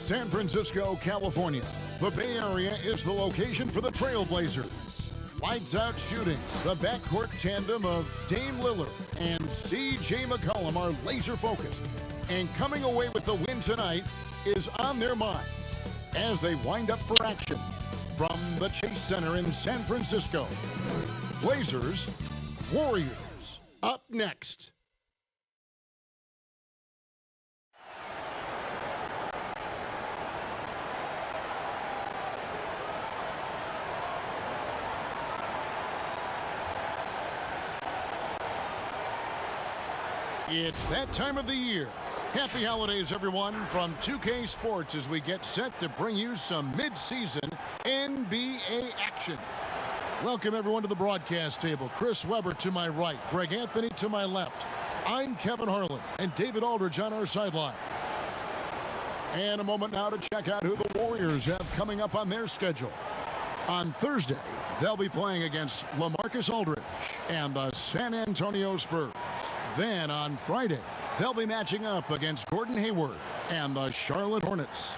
San Francisco, California. The Bay Area is the location for the Trailblazers. Lights out shooting. The backcourt tandem of Dame Lillard and C.J. McCollum are laser focused. And coming away with the win tonight is on their minds as they wind up for action from the Chase Center in San Francisco. Blazers, Warriors, up next. It's that time of the year. Happy holidays, everyone, from 2K Sports as we get set to bring you some mid-season NBA action. Welcome, everyone, to the broadcast table. Chris Webber to my right, Greg Anthony to my left. I'm Kevin Harlan, and David Aldridge on our sideline. And a moment now to check out who the Warriors have coming up on their schedule. On Thursday, they'll be playing against LaMarcus Aldridge and the San Antonio Spurs. Then on Friday, they'll be matching up against Gordon Hayward and the Charlotte Hornets.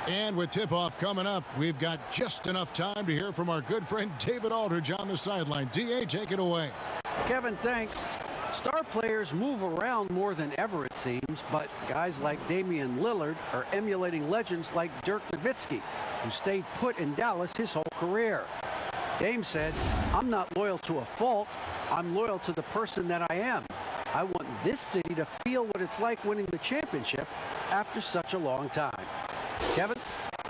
And with tip-off coming up, we've got just enough time to hear from our good friend David Aldridge on the sideline. D.A., take it away. Kevin, thanks. Star players move around more than ever, it seems, but guys like Damian Lillard are emulating legends like Dirk Nowitzki, who stayed put in Dallas his whole career. Dame said, "I'm not loyal to a fault. I'm loyal to the person that I am. I want this city to feel what it's like winning the championship after such a long time." Kevin?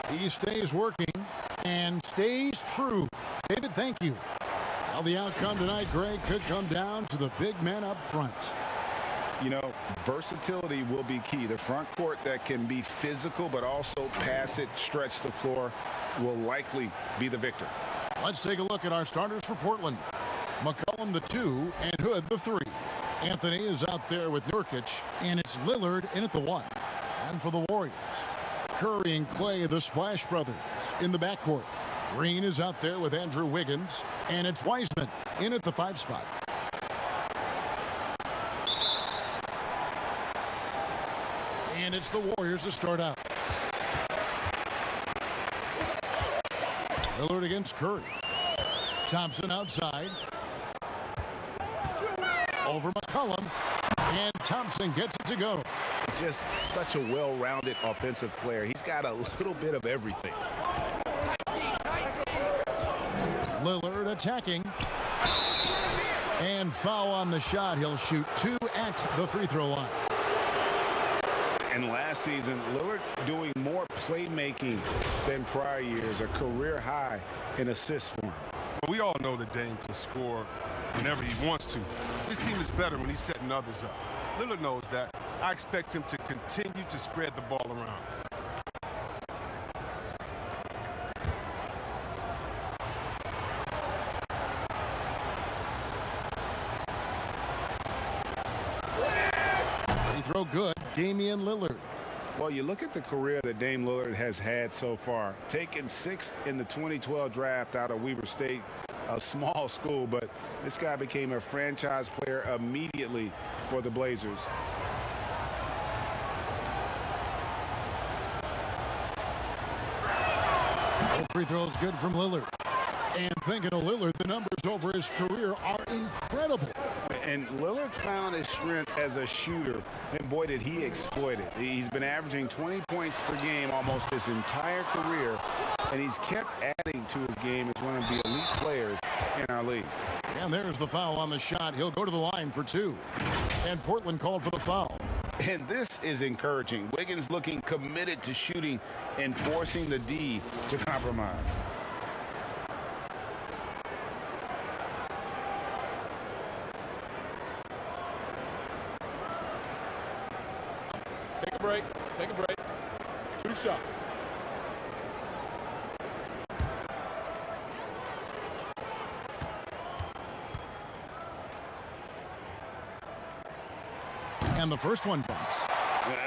He stays working and stays true. David, thank you. Well, the outcome tonight, Greg, could come down to the big men up front. You know, versatility will be key. The front court that can be physical but also pass it, stretch the floor, will likely be the victor. Let's take a look at our starters for Portland. McCollum the 2 and Hood the 3. Anthony is out there with Nurkic, and it's Lillard in at the 1. And for the Warriors, Curry and Clay, the Splash Brothers, in the backcourt. Green is out there with Andrew Wiggins, and it's Wiseman in at the 5 spot. And it's the Warriors to start out. Lillard against Curry. Thompson outside. Over McCollum, and Thompson gets it to go. Just such a well-rounded offensive player. He's got a little bit of everything. Lillard attacking. And foul on the shot. He'll shoot 2 at the free throw line. And last season, Lillard doing more playmaking than prior years, a career high in assists for him. We all know that Dame can score whenever he wants to. This team is better when he's setting others up. Lillard knows that. I expect him to continue to spread the ball around. Free throw good, Damian Lillard. Well, you look at the career that Dame Lillard has had so far. Taken 6th in the 2012 draft out of Weber State, a small school, but this guy became a franchise player immediately for the Blazers. Free throws good from Lillard. And thinking of Lillard, the numbers over his career are incredible. And Lillard found his strength as a shooter, and boy, did he exploit it. He's been averaging 20 points per game almost his entire career, and he's kept adding to his game as one of the elite players in our league. And there's the foul on the shot. He'll go to the line for 2. And Portland called for the foul. And this is encouraging. Wiggins looking committed to shooting and forcing the D to compromise. Take a break. Take a break. 2 shots. And the first one drops.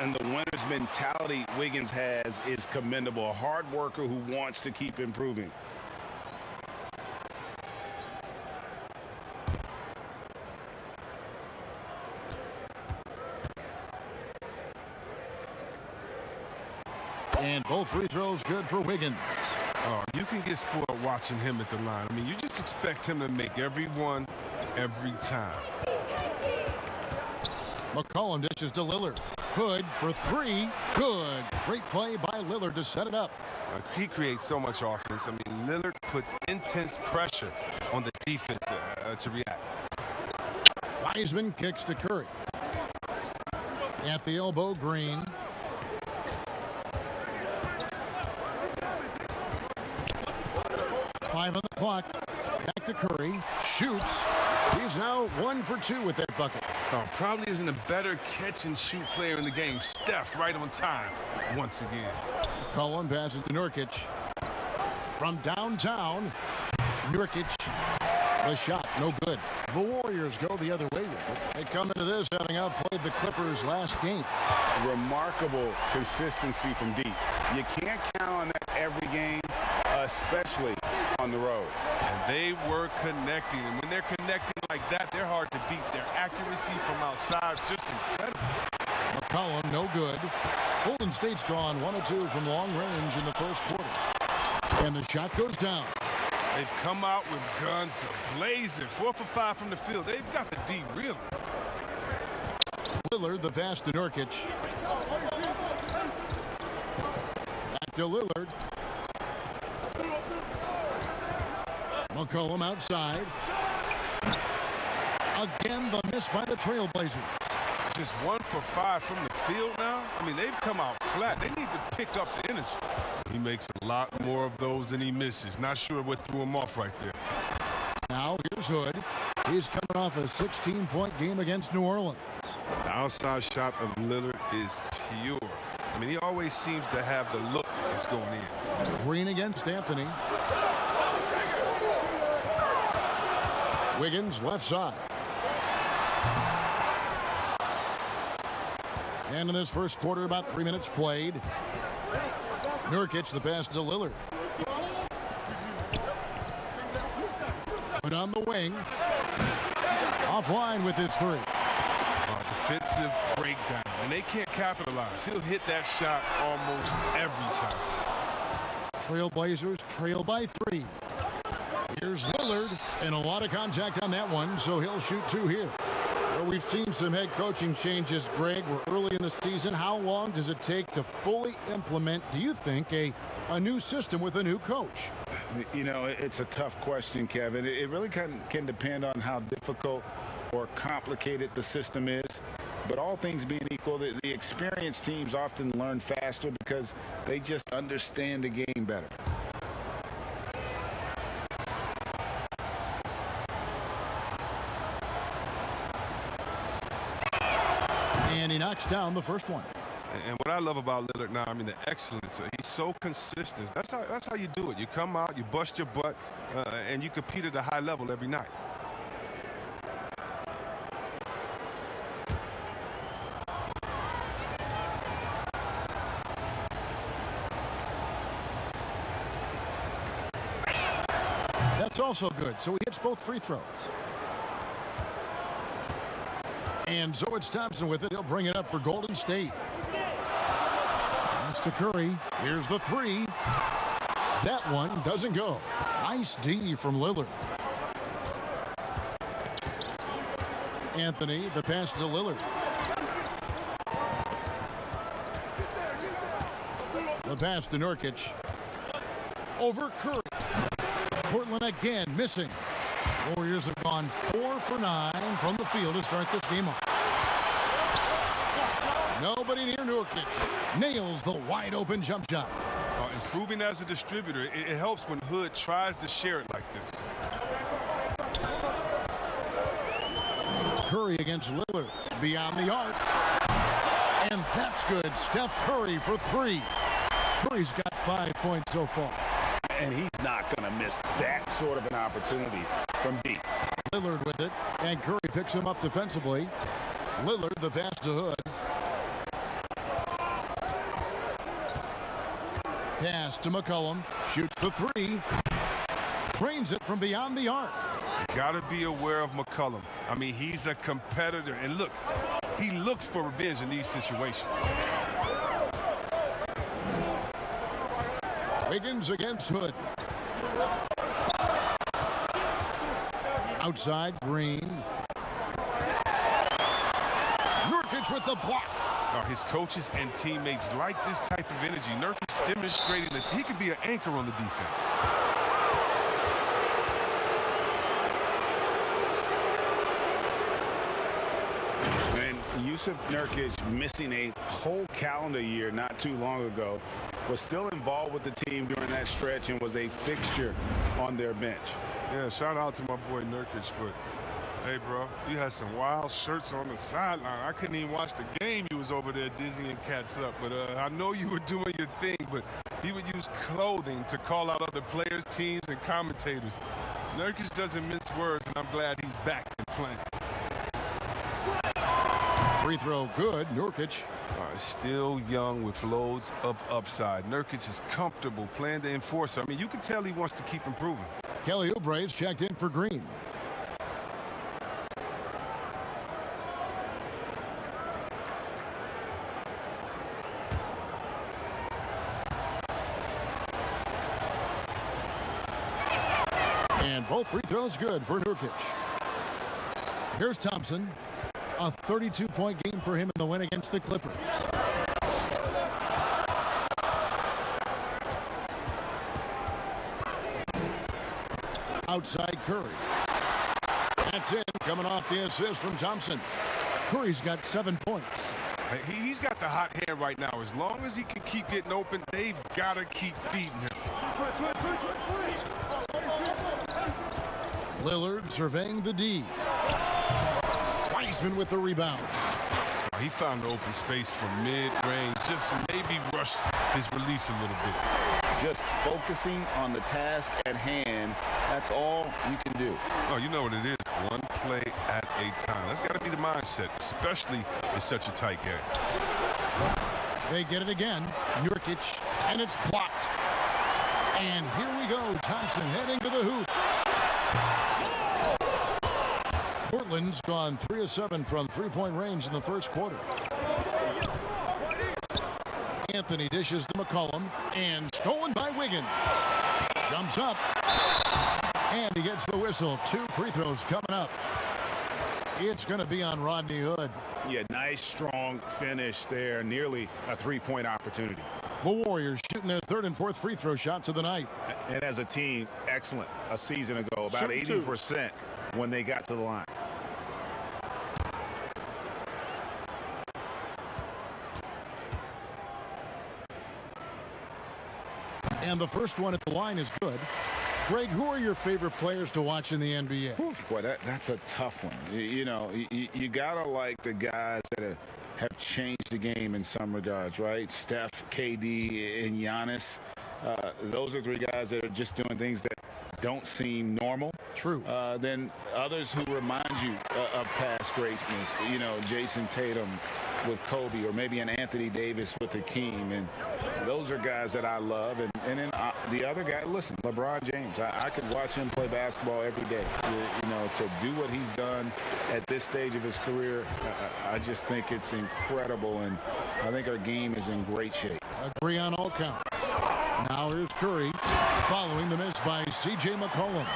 And the winner's mentality Wiggins has is commendable. A hard worker who wants to keep improving. And both Both free throws good for Wiggins. Oh, you can get spoiled watching him at the line. I mean, you just expect him to make every one, every time. McCollum dishes to Lillard. Hood for three. Good. Great play by Lillard to set it up. He creates so much offense. I mean, Lillard puts intense pressure on the defense to react. Wiseman kicks to Curry. At the elbow, Green. Five on the clock. Back to Curry. Shoots. He's now 1 for 2 with that bucket. Oh, probably isn't a better catch-and-shoot player in the game. Steph right on time once again. McCollum passes to Nurkic. From downtown, Nurkic. The shot, no good. The Warriors go the other way with it. They come into this having outplayed the Clippers last game. Remarkable consistency from deep. You can't count on that every game, especially on the road. And they were connecting. And when they're connecting like that, they're hard to beat. Their accuracy from outside just incredible. McCollum, no good. Golden State's drawn 1 of 2 from long range in the first quarter. And the shot goes down. They've come out with guns blazing. 4 for 5 from the field. They've got the D reeling. Lillard, the pass to Nurkic. Back to Lillard. McCollum outside. Again, the miss by the Trailblazers. Just 1 for 5 from the field now. I mean, they've come out flat. They need to pick up the energy. He makes a lot more of those than he misses. Not sure what threw him off right there. Now here's Hood. He's coming off a 16-point game against New Orleans. The outside shot of Lillard is pure. I mean, he always seems to have the look that's going in. Green against Anthony. Wiggins left side. And in this first quarter, about 3 minutes played. Nurkic, the pass to Lillard. But on the wing. Offline with his three. Defensive breakdown. And they can't capitalize. He'll hit that shot almost every time. Trailblazers trail by 3. Here's Lillard. And a lot of contact on that one, so he'll shoot 2 here. Well, we've seen some head coaching changes, Greg. We're early in the season. How long does it take to fully implement, do you think, a new system with a new coach? You know, it's a tough question, Kevin. It really can depend on how difficult or complicated the system is. But all things being equal, the experienced teams often learn faster because they just understand the game better. And he knocks down the first one. And what I love about Lillard now, I mean, the excellence. He's so consistent. That's how you do it. You come out, you bust your butt, and you compete at a high level every night. That's also good. So he hits both free throws. And Zoe Thompson with it. He'll bring it up for Golden State. That's to Curry. Here's the 3. That one doesn't go. Nice D from Lillard. Anthony, the pass to Lillard. The pass to Nurkic. Over Curry. Portland again missing. Warriors have gone 4 for 9 from the field to start this game off. Nobody near Nurkic. Nails the wide open jump shot. Improving as a distributor, it helps when Hood tries to share it like this. Curry against Lillard. Beyond the arc. And that's good. Steph Curry for 3. Curry's got 5 points so far. And he's not going to miss that sort of an opportunity from deep. Lillard with it, and Curry picks him up defensively. Lillard, the pass to Hood. Pass to McCollum. Shoots the 3. Trains it from beyond the arc. You got to be aware of McCollum. I mean, he's a competitor. And look, he looks for revenge in these situations. Wiggins against Hood. Outside, Green. Nurkic with the block. His coaches and teammates like this type of energy. Nurkic demonstrating that he can be an anchor on the defense. And Yusuf Nurkic, missing a whole calendar year not too long ago, was still involved with the team during that stretch and was a fixture on their bench. Yeah, shout out to my boy Nurkic, but hey, bro, you had some wild shirts on the sideline. I couldn't even watch the game. You was over there dizzying cats up. But I know you were doing your thing, but he would use clothing to call out other players, teams, and commentators. Nurkic doesn't mince words, and I'm glad he's back and playing. Free throw good, Nurkic. Still young with loads of upside. Nurkic is comfortable playing the enforcer. I mean, you can tell he wants to keep improving. Kelly Oubre's checked in for Green. And both free throws good for Nurkic. Here's Thompson. A 32-point game for him in the win against the Clippers. Outside Curry. That's it. Coming off the assist from Thompson. Curry's got 7 points. He's got the hot hand right now. As long as he can keep getting open, they've got to keep feeding him. Lillard surveying the D. Wiseman with the rebound. He found the open space from mid-range. Just maybe rushed his release a little bit. Just focusing on the task at hand, that's all you can do. Oh, you know what it is. One play at a time. That's got to be the mindset, especially in such a tight game. They get it again. Nurkic, and it's blocked. And here we go. Thompson heading to the hoop. Portland's gone 3 of 7 from three-point range in the first quarter. Anthony dishes to McCollum, and stolen by Wiggins. Jumps up, and he gets the whistle. 2 free throws coming up. It's going to be on Rodney Hood. Yeah, nice, strong finish there. Nearly a three-point opportunity. The Warriors shooting their 3rd and 4th free throw shots of the night. And as a team, excellent. A season ago, about 80% when they got to the line. And the first one at the line is good. Greg, who are your favorite players to watch in the NBA? Boy, that's a tough one. You gotta like the guys that have changed the game in some regards, right? Steph, KD, and Giannis. Those are 3 guys that are just doing things that don't seem normal. True. Then others who remind you of past greatness. Jason Tatum with Kobe, or maybe an Anthony Davis with Hakeem. And those are guys that I love. And then the other guy, listen, LeBron James. I could watch him play basketball every day. To do what he's done at this stage of his career, I just think it's incredible. And I think our game is in great shape. Agree on all counts. Now here's Curry, following the miss by C.J. McCollum.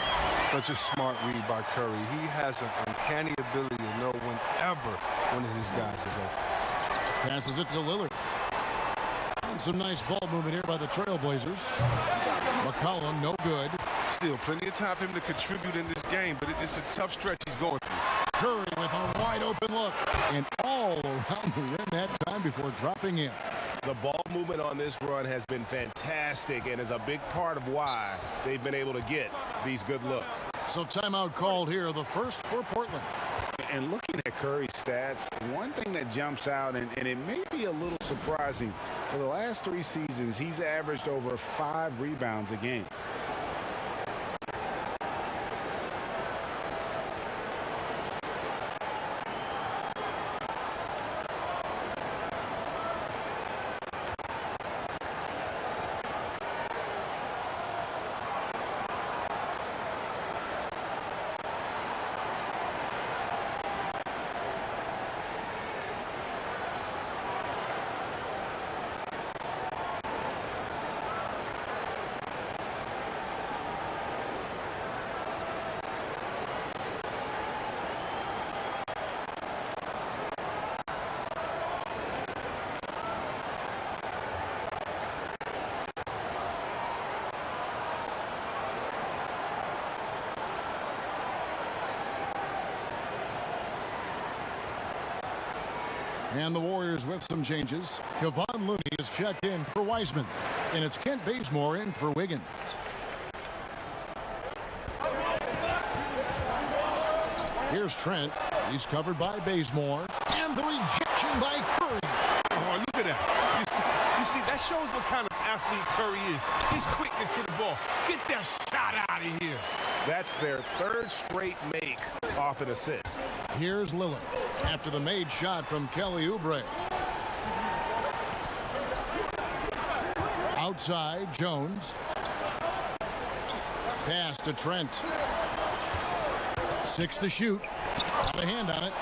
Such a smart read by Curry. He has an uncanny ability to know whenever one of his guys is open. Passes it to Lillard. And some nice ball movement here by the Trailblazers. McCollum, no good. Still plenty of time for him to contribute in this game, but it's a tough stretch he's going through. Curry with a wide open look. And all around the rim that time before dropping in. The ball movement on this run has been fantastic and is a big part of why they've been able to get these good looks. So timeout called here, the first for Portland. And looking at Curry's stats, one thing that jumps out, and it may be a little surprising, for the last 3 seasons, he's averaged over 5 rebounds a game. And the Warriors with some changes. Kevon Looney is checked in for Wiseman. And it's Kent Bazemore in for Wiggins. Here's Trent. He's covered by Bazemore. And the rejection by Curry. Oh, look at that. You see, that shows what kind of athlete Curry is. His quickness to the ball. Get that shot out of here. That's their third straight make off an assist. Here's Lillard after the made shot from Kelly Oubre. Outside, Jones. Pass to Trent. 6 to shoot. Got a hand on it.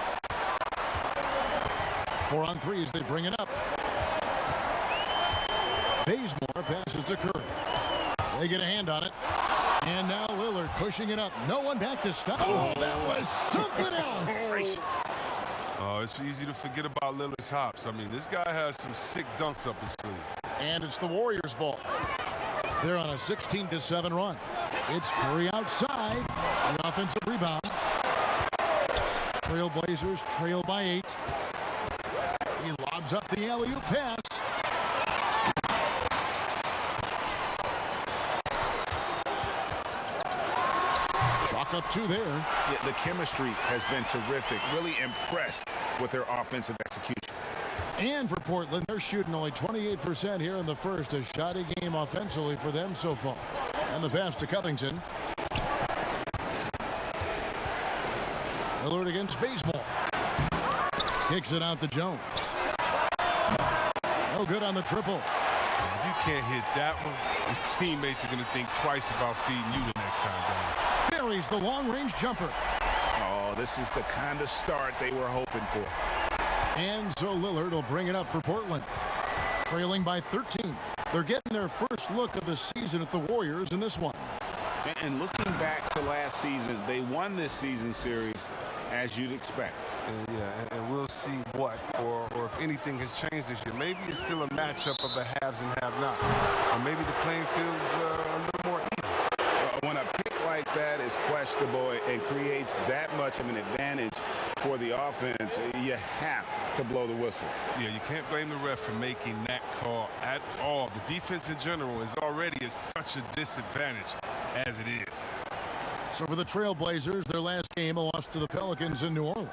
4 on 3 as they bring it up. Bazemore passes to Curry. They get a hand on it. And now Lillard pushing it up. No one back to stop. Oh, that was something else. Oh, it's easy to forget about Lillard's hops. I mean, this guy has some sick dunks up his sleeve. And it's the Warriors' ball. They're on a 16-7 run. It's Curry outside. The offensive rebound. Trailblazers trail by 8. He lobs up the alley-oop pass. Chalk up 2 there. Yeah, the chemistry has been terrific. Really impressed with their offensive execution. And for Portland, they're shooting only 28% here in the first. A shoddy game offensively for them so far. And the pass to Covington. Lillard against Bazemore. Kicks it out to Jones. No good on the triple. If you can't hit that one, your teammates are going to think twice about feeding you the next time down. Buries the long-range jumper. Oh, this is the kind of start they were hoping for. And so Lillard will bring it up for Portland. Trailing by 13. They're getting their first look of the season at the Warriors in this one. And looking back to last season, they won this season series as you'd expect. And we'll see what, or if anything has changed this year. Maybe it's still a matchup of the haves and have-nots. Or maybe the playing field's a little more even. When a pick like that is questionable and creates that much of an advantage for the offense, you have to blow the whistle. Yeah, you can't blame the ref for making that call at all. The defense in general is already at such a disadvantage as it is. So for the Trailblazers, their last game, a loss to the Pelicans in New Orleans.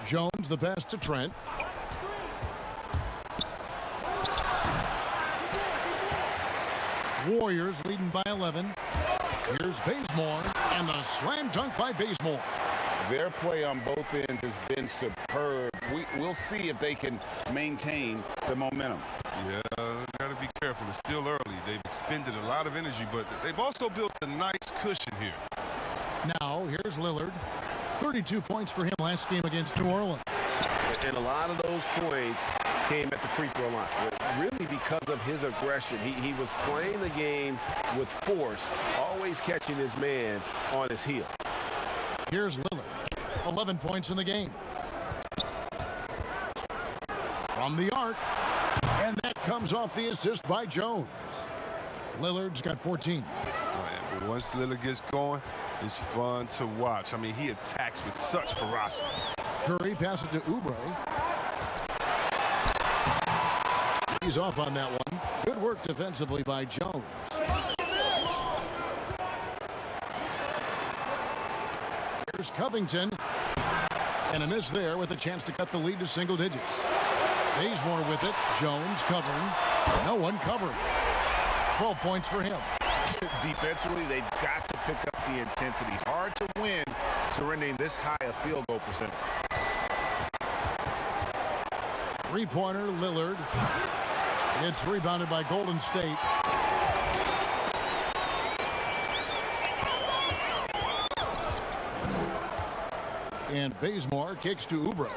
Jones, the pass to Trent. Warriors leading by 11. Here's Bazemore, and the slam dunk by Bazemore. Their play on both ends has been superb. We'll see if they can maintain the momentum. Yeah, got to be careful. It's still early. They've expended a lot of energy, but they've also built a nice cushion here. Now, here's Lillard. 32 points for him last game against New Orleans. And a lot of those points came at the free throw line. Really because of his aggression. He was playing the game with force, always catching his man on his heel. Here's Lillard. 11 points in the game. From the arc. And that comes off the assist by Jones. Lillard's got 14. But once Lillard gets going, it's fun to watch. I mean, he attacks with such ferocity. Curry passes to Oubre. He's off on that one. Good work defensively by Jones. Here's Covington. And a miss there with a chance to cut the lead to single digits. Bazemore with it. Jones covering. No one covering. 12 points for him. Defensively, they've got to pick up the intensity. Hard to win surrendering this high a field goal percentage. Three-pointer, Lillard. It's rebounded by Golden State. And Bazemore kicks to Oubre.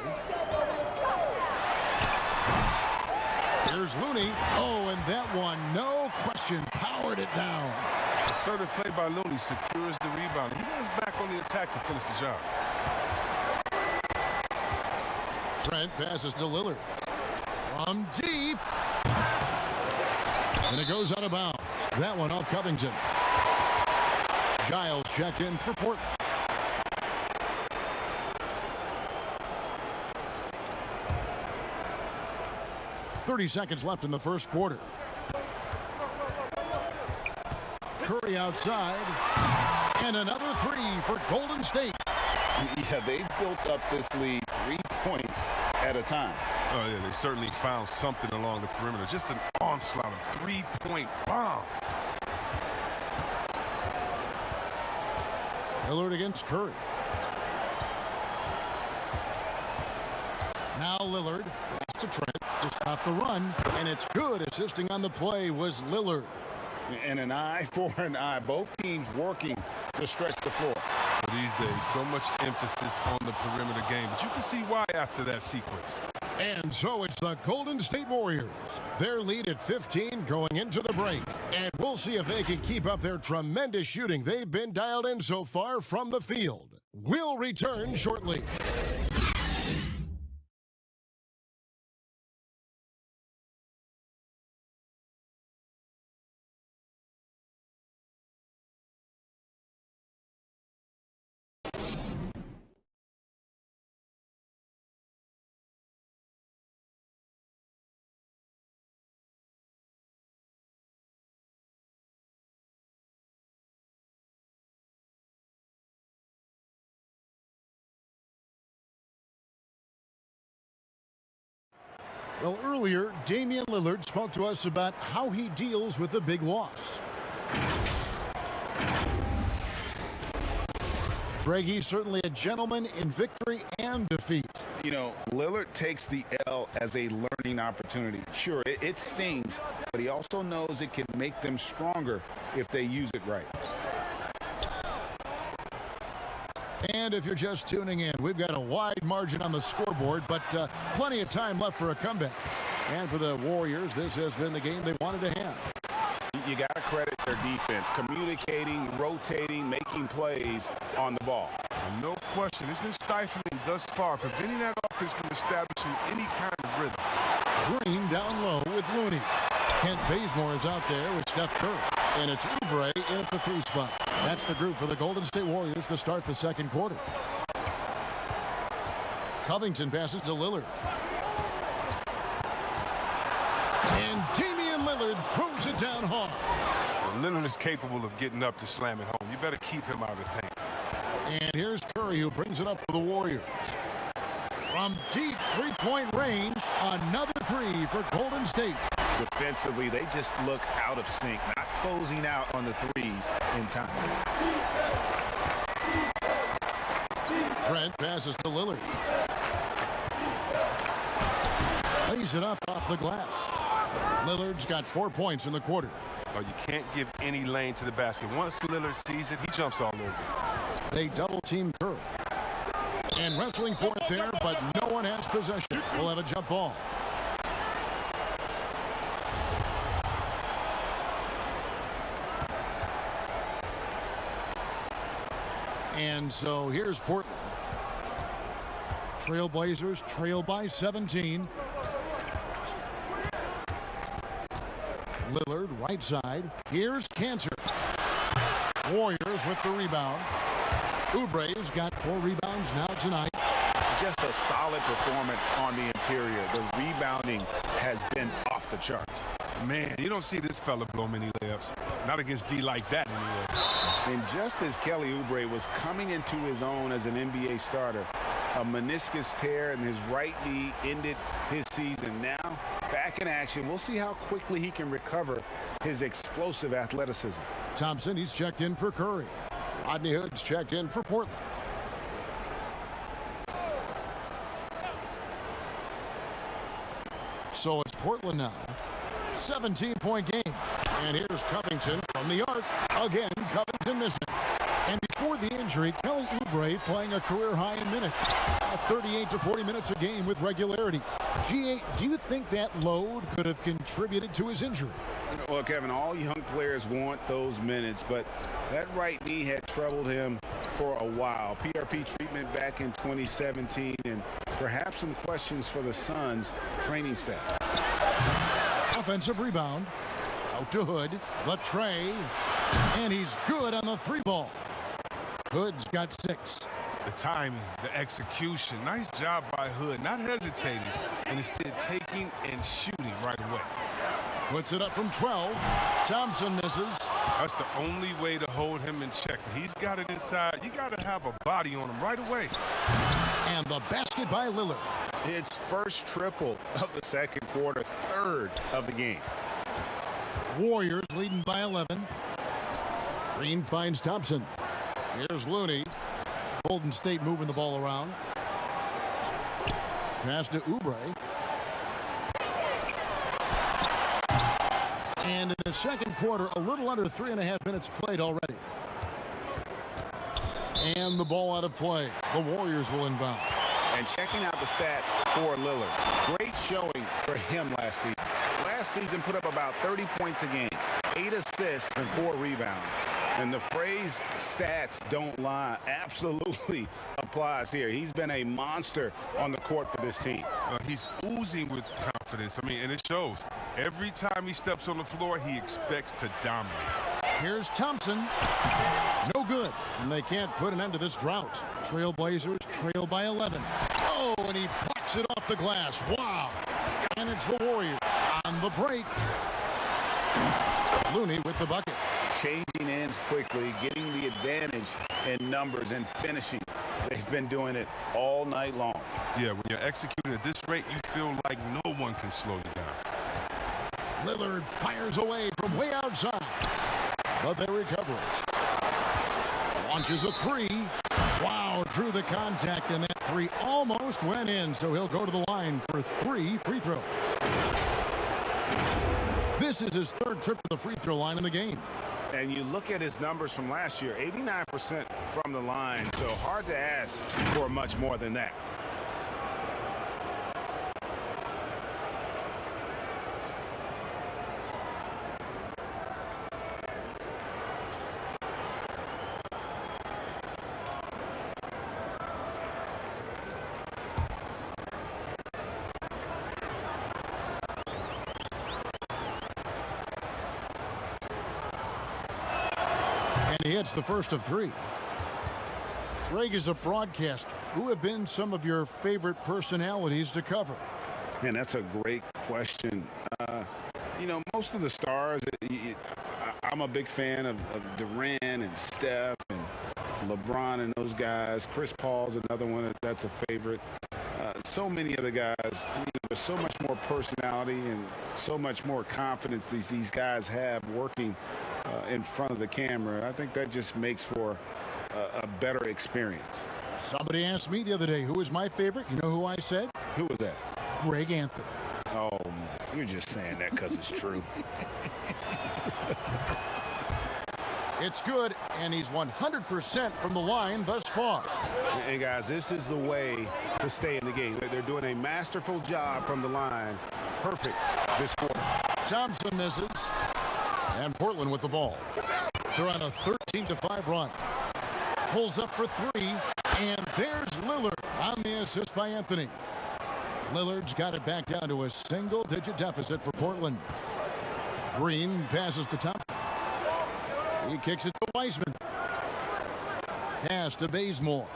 Here's Looney. Oh, and that one, no question, powered it down. Assertive play by Looney secures the rebound. He goes back on the attack to finish the job. Trent passes to Lillard. From deep. And it goes out of bounds. That one off Covington. Giles checked in for Portland. 30 seconds left in the first quarter. Curry outside. And another three for Golden State. Yeah, they've built up this lead 3 points at a time. Oh, yeah, they certainly found something along the perimeter. Just an onslaught of three-point bombs. Lillard against Curry. Now Lillard. Pass to Trent to stop the run. And it's good. Assisting on the play was Lillard. And an eye for an eye. Both teams working to stretch the floor. These days, so much emphasis on the perimeter game. But you can see why after that sequence. And so it's the Golden State Warriors. Their lead at 15 going into the break. And we'll see if they can keep up their tremendous shooting they've been dialed in so far from the field. We'll return shortly. Well, earlier, Damian Lillard spoke to us about how he deals with a big loss. Greg, he's certainly a gentleman in victory and defeat. You know, Lillard takes the L as a learning opportunity. Sure, it stings, but he also knows it can make them stronger if they use it right. And if you're just tuning in, we've got a wide margin on the scoreboard, but plenty of time left for a comeback. And for the Warriors, this has been the game they wanted to have. You got to credit their defense, communicating, rotating, making plays on the ball. And no question, it's been stifling thus far, preventing that offense from establishing any kind of rhythm. Green down low with Looney. Kent Bazemore is out there with Steph Curry. And it's Oubre in at the 3 spot. That's the group for the Golden State Warriors to start the second quarter. Covington passes to Lillard. And Damian Lillard throws it down hard. Well, Lillard is capable of getting up to slam it home. You better keep him out of the paint. And here's Curry, who brings it up for the Warriors. From deep three-point range, another three for Golden State. Defensively, they just look out of sync, not closing out on the threes in time. Trent passes to Lillard. Lays it up off the glass. Lillard's got 4 points in the quarter. Oh, you can't give any lane to the basket. Once Lillard sees it, he jumps all over. They double-team Curry. And wrestling for it there, but no one has possession. We'll have a jump ball. And so here's Portland. Trailblazers trail by 17. Lillard right side. Here's Cantor. Warriors with the rebound. Oubre's got 4 rebounds now tonight. Just a solid performance on the interior. The rebounding has been off the charts. Man, you don't see this fella blow many layups. Not against D like that anyway. And just as Kelly Oubre was coming into his own as an NBA starter, a meniscus tear in his right knee ended his season. Now, back in action. We'll see how quickly he can recover his explosive athleticism. Thompson, he's checked in for Curry. Rodney Hood's checked in for Portland. So it's Portland now. 17-point game. And here's Covington from the arc. Again, Covington missing. And before the injury, Kelly Oubre playing a career high in minutes. 38 to 40 minutes a game with regularity. G8, do you think that load could have contributed to his injury? Well, Kevin, all young players want those minutes, but that right knee had troubled him for a while. PRP treatment back in 2017, and perhaps some questions for the Suns training staff. Offensive rebound. Out to Hood. The tray. And he's good on the 3 ball. Hood's got 6. The timing, the execution. Nice job by Hood, not hesitating, and instead taking and shooting right away. Puts it up from 12. Thompson misses. That's the only way to hold him in check. He's got it inside. You got to have a body on him right away. And the basket by Lillard. It's first triple of the second quarter, third of the game. Warriors leading by 11. Green finds Thompson. Here's Looney. Golden State moving the ball around. Pass to Oubre. And in the second quarter, a little under 3.5 minutes played already. And the ball out of play. The Warriors will inbound. And checking out the stats for Lillard. Great showing for him last season. Last season put up about 30 points a game, 8 assists and 4 rebounds. And the phrase stats don't lie absolutely applies here. He's been a monster on the court for this team. He's oozing with confidence. I mean, and it shows. Every time he steps on the floor, he expects to dominate. Here's Thompson. No good. And they can't put an end to this drought. Trailblazers trail by 11. Oh, and he plucks it off the glass. Wow. And it's the Warriors on the break. Looney with the bucket. Changing ends quickly, getting the advantage in numbers and finishing. They've been doing it all night long. Yeah, when you're executing at this rate, you feel like no one can slow you down. Lillard fires away from way outside. But they recover it. Launches a three. Wow, through the contact, and that three almost went in, so he'll go to the line for 3 free throws. This is his third trip to the free throw line in the game. And you look at his numbers from last year, 89% from the line, so hard to ask for much more than that. He hits the first of 3. Greg is a broadcaster. Who have been some of your favorite personalities to cover? Man, that's a great question. You know, most of the stars, I'm a big fan of Durant and Steph and LeBron and those guys. Chris Paul's another one that's a favorite. So many of the guys, you know, there's so much more personality and so much more confidence these guys have working in front of the camera. I think that just makes for a better experience. Somebody asked me the other day, who is my favorite? You know who I said? Who was that? Greg Anthony. Oh, you're just saying that because it's true. It's good, and he's 100% from the line thus far. And guys, this is the way to stay in the game. They're doing a masterful job from the line. Perfect this quarter. Thompson misses. And Portland with the ball. They're on a 13-5 run. Pulls up for 3. And there's Lillard on the assist by Anthony. Lillard's got it back down to a single-digit deficit for Portland. Green passes to Thompson. He kicks it to Wiseman. Pass to Bazemore.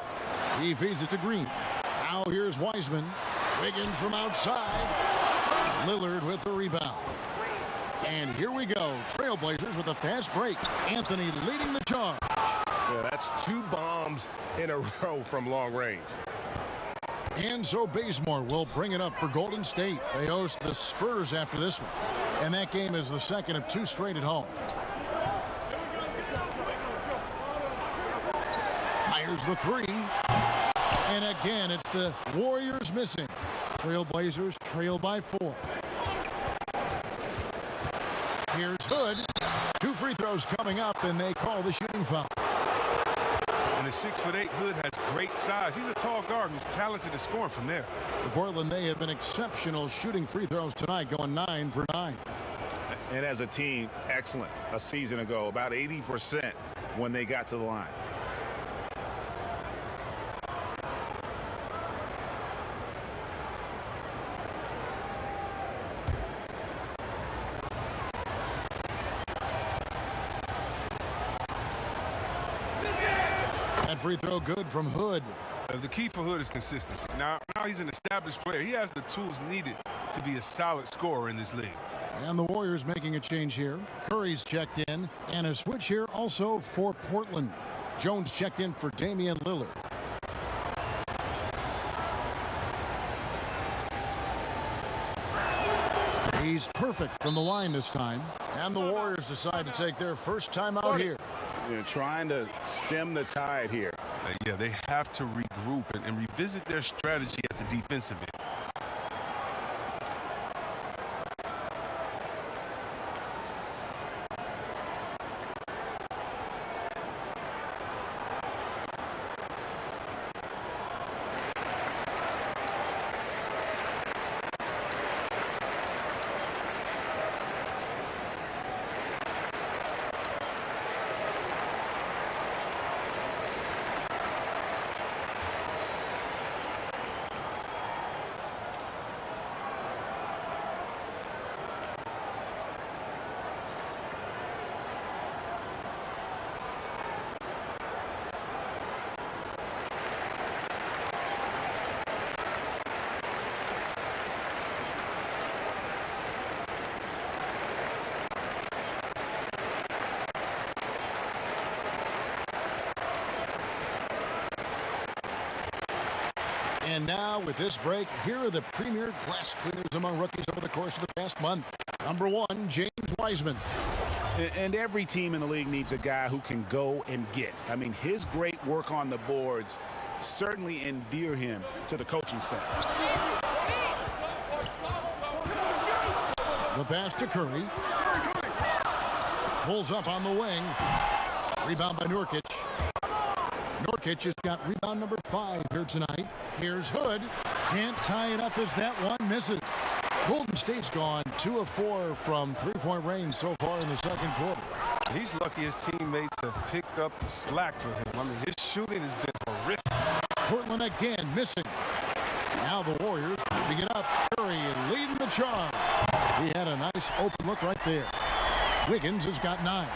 He feeds it to Green. Now here's Wiseman. Wiggins from outside. Lillard with the rebound. And here we go. Trailblazers with a fast break. Anthony leading the charge. Yeah, that's 2 bombs in a row from long range. And so Bazemore will bring it up for Golden State. They host the Spurs after this one. And that game is the second of 2 straight at home. Fires the 3. And again, it's the Warriors missing. Trailblazers trail by 4. Here's Hood. 2 free throws coming up, and they call the shooting foul. And the 6'8" Hood has great size. He's a tall guard who's talented at scoring from there. For Portland, they have been exceptional shooting free throws tonight, going 9 for 9. And as a team, excellent a season ago, about 80% when they got to the line. That free throw good from Hood. The key for Hood is consistency. Now he's an established player. He has the tools needed to be a solid scorer in this league. And the Warriors making a change here. Curry's checked in, and a switch here also for Portland. Jones checked in for Damian Lillard. He's perfect from the line this time. And the Warriors decide to take their first time out here. They're trying to stem the tide here. Yeah, they have to regroup and revisit their strategy at the defensive end. And now, with this break, here are the premier glass cleaners among rookies over the course of the past month. Number 1, James Wiseman. And every team in the league needs a guy who can go and get. I mean, his great work on the boards certainly endear him to the coaching staff. The pass to Curry. Pulls up on the wing. Rebound by Nurkic. Nurkic has got rebound number 5 here tonight. Here's Hood. Can't tie it up as that one misses. Golden State's gone 2 of 4 from three-point range so far in the second quarter. He's lucky his teammates have picked up the slack for him. I mean, his shooting has been horrific. Portland again missing. Now the Warriors moving it up. Curry leading the charge. He had a nice open look right there. Wiggins has got 9.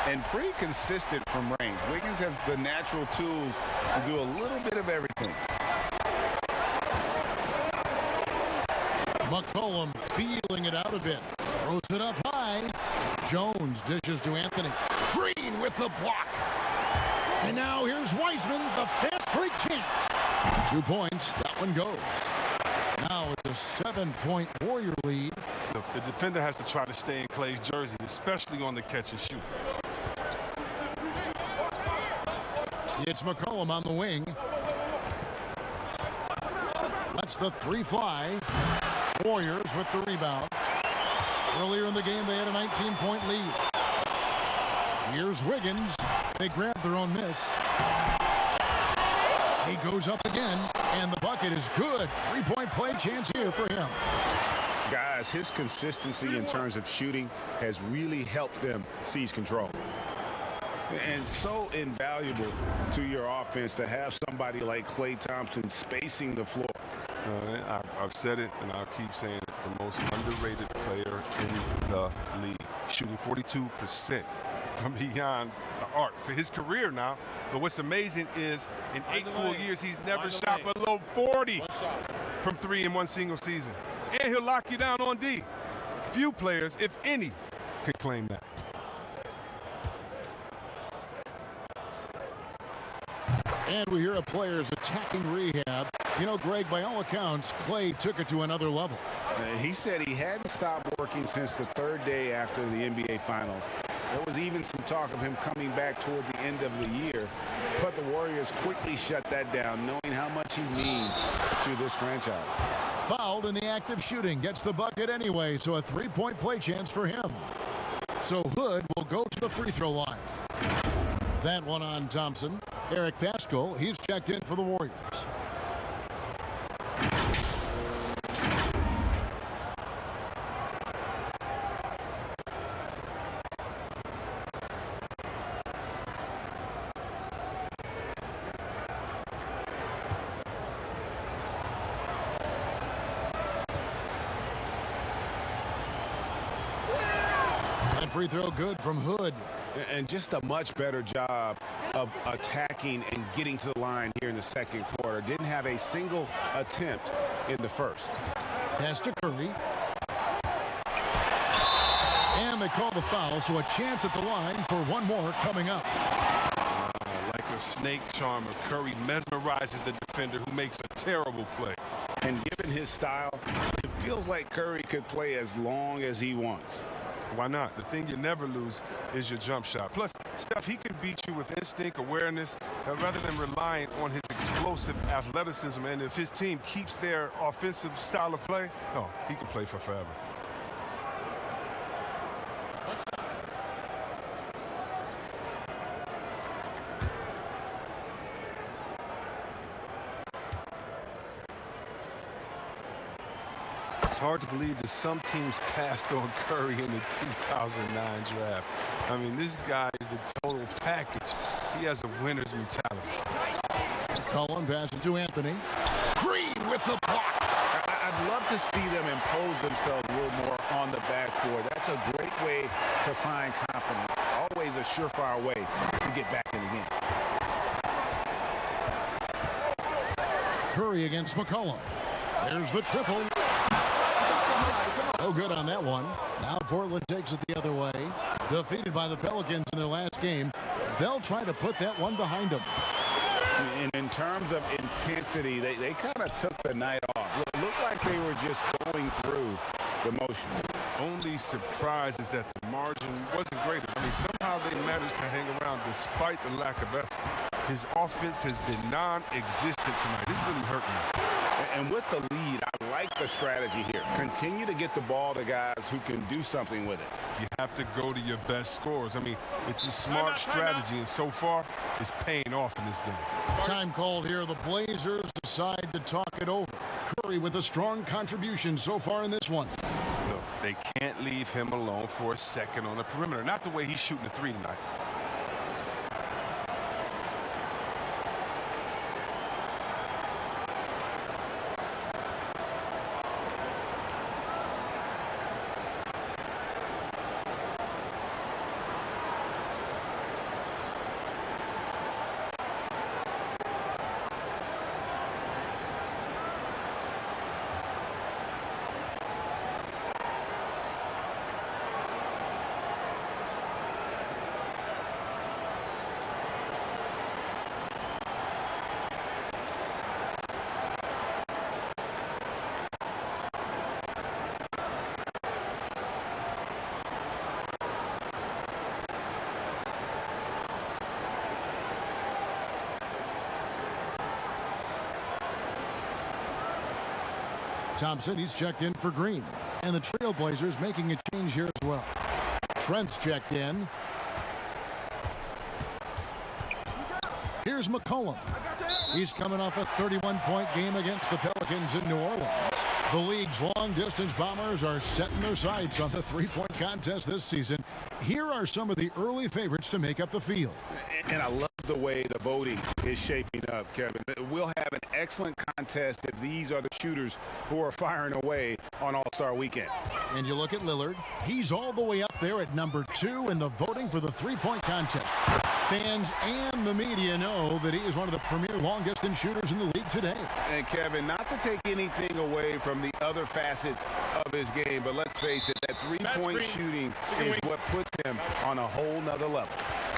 And pretty consistent from range. Wiggins has the natural tools to do a little bit of everything. McCollum feeling it out a bit. Throws it up high. Jones dishes to Anthony. Green with the block. And now here's Wiseman, the fast break chance. 2 points. That one goes. Now it's a 7-point Warrior lead. The defender has to try to stay in Clay's jersey, especially on the catch and shoot. It's McCollum on the wing. Lets the 3 fly. Warriors with the rebound. Earlier in the game, they had a 19-point lead. Here's Wiggins. They grab their own miss. He goes up again, and the bucket is good. 3-point play chance here for him. Guys, his consistency in terms of shooting has really helped them seize control. And so invaluable to your offense to have somebody like Klay Thompson spacing the floor. I've said it, and I'll keep saying it. The most underrated player in the league. Shooting 42% from beyond the arc for his career now. But what's amazing is in 8 full years, he's never shot below 40 from 3 in one single season. And he'll lock you down on D. Few players, if any, can claim that. And we hear a player's attacking rehab. You know, Greg, by all accounts, Klay took it to another level. He said he hadn't stopped working since the 3rd day after the NBA Finals. There was even some talk of him coming back toward the end of the year, but the Warriors quickly shut that down, knowing how much he means to this franchise. Fouled in the act of shooting, gets the bucket anyway, so a 3-point play chance for him. So Hood will go to the free throw line. That one on Thompson. Eric Paschal, he's checked in for the Warriors. That free throw good from Hood. And just a much better job of attacking and getting to the line here in the second quarter. Didn't have a single attempt in the first. Pass to Curry. And they call the foul, so a chance at the line for one more coming up. Like a snake charmer, Curry mesmerizes the defender who makes a terrible play. And given his style, it feels like Curry could play as long as he wants. Why not? The thing you never lose is your jump shot. Plus, Steph, he can beat you with instinct, awareness, rather than relying on his explosive athleticism. And if his team keeps their offensive style of play, oh, he can play for forever. It's hard to believe that some teams passed on Curry in the 2009 draft. I mean, this guy is the total package. He has a winner's mentality. Cullen passes to Anthony. Green with the block. I'd love to see them impose themselves a little more on the backboard. That's a great way to find confidence. Always a surefire way to get back in the game. Curry against McCollum. There's the triple. No good on that one. Now Portland takes it the other way. Defeated by the Pelicans in their last game. They'll try to put that one behind them. In terms of intensity, they kind of took the night off. It looked like they were just going through the motions. Only surprise is that the margin wasn't great. I mean, somehow they managed to hang around despite the lack of effort. His offense has been non-existent tonight. It's really hurting him. And with the lead, I like the strategy here. Continue to get the ball to guys who can do something with it. You have to go to your best scorers. I mean, it's a smart strategy, and so far, it's paying off in this game. Time called here. The Blazers decide to talk it over. Curry with a strong contribution so far in this one. Look, they can't leave him alone for a second on the perimeter. Not the way he's shooting the three tonight. Thompson, he's checked in for Green. And the Trailblazers making a change here as well. Trent's checked in. Here's McCollum. He's coming off a 31-point game against the Pelicans in New Orleans. The league's long-distance bombers are setting their sights on the three-point contest this season. Here are some of the early favorites to make up the field. And I love the way the voting is shaping up, Kevin. We'll have an excellent contest if these are the shooters who are firing away on All-Star Weekend. And you look at Lillard. He's all the way up there at number 2 in the voting for the three-point contest. Fans and the media know that he is one of the premier long-distance shooters in the league today. And, Kevin, not to take anything away from the other facets of his game, but let's face it, that three-point shooting is what puts him on a whole nother level.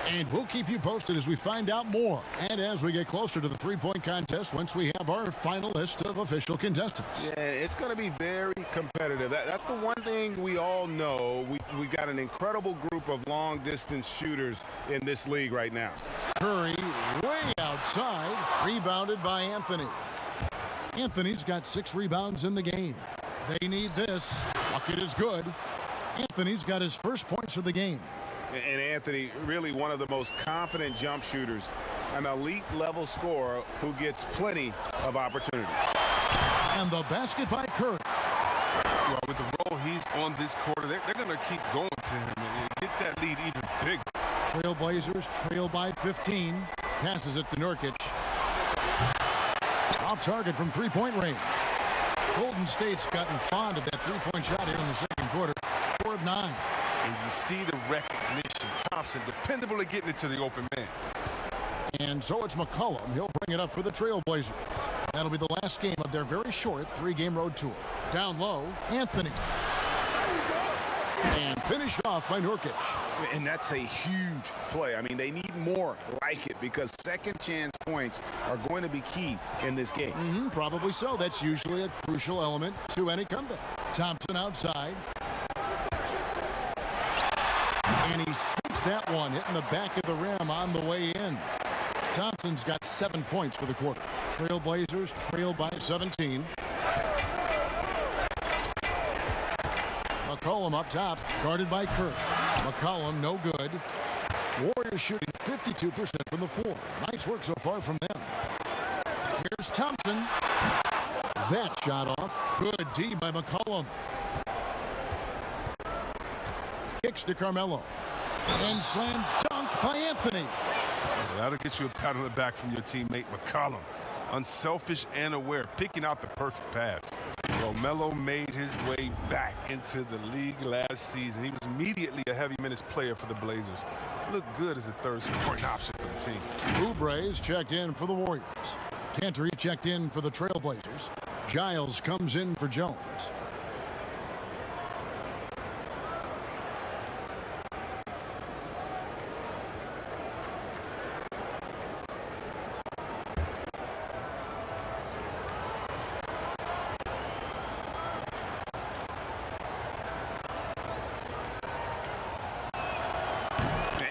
And we'll keep you posted as we find out more and as we get closer to the three-point contest once we have our final list of official contestants. Yeah, it's going to be very competitive. That's the one thing we all know. We've got an incredible group of long-distance shooters in this league right now. Curry way outside, rebounded by Anthony. Anthony's got 6 rebounds in the game. They need this. Bucket is good. Anthony's got his first points of the game. And Anthony, really one of the most confident jump shooters, an elite level scorer who gets plenty of opportunities. And the basket by Curry. Well, with the role he's on this quarter, they're going to keep going to him and get that lead even bigger. Trailblazers trail by 15. Passes it to Nurkic. Off target from three-point range. Golden State's gotten fond of that three-point shot here in the second quarter. 4 of 9. And you see the recognition. Thompson, dependable at getting it to the open man. And so it's McCollum. He'll bring it up for the Trailblazers. That'll be the last game of their very short 3-game road tour. Down low, Anthony. And finished off by Nurkic. And that's a huge play. I mean, they need more like it because second chance points are going to be key in this game. Probably so. That's usually a crucial element to any comeback. Thompson outside. And he sinks that one, hitting the back of the rim on the way in. Thompson's got 7 points for the quarter. Trailblazers trail by 17. McCollum up top, guarded by Kirk. McCollum, no good. Warriors shooting 52% from the floor. Nice work so far from them. Here's Thompson. That shot off. Good D by McCollum. Kicks to Carmelo. And slam dunk by Anthony. That'll get you a pat on the back from your teammate McCollum. Unselfish and aware, picking out the perfect pass. Melo made his way back into the league last season. He was immediately a heavy minutes player for the Blazers. Looked good as a third scoring option for the team. Oubre's checked in for the Warriors. Cantor checked in for the Trailblazers. Giles comes in for Jones.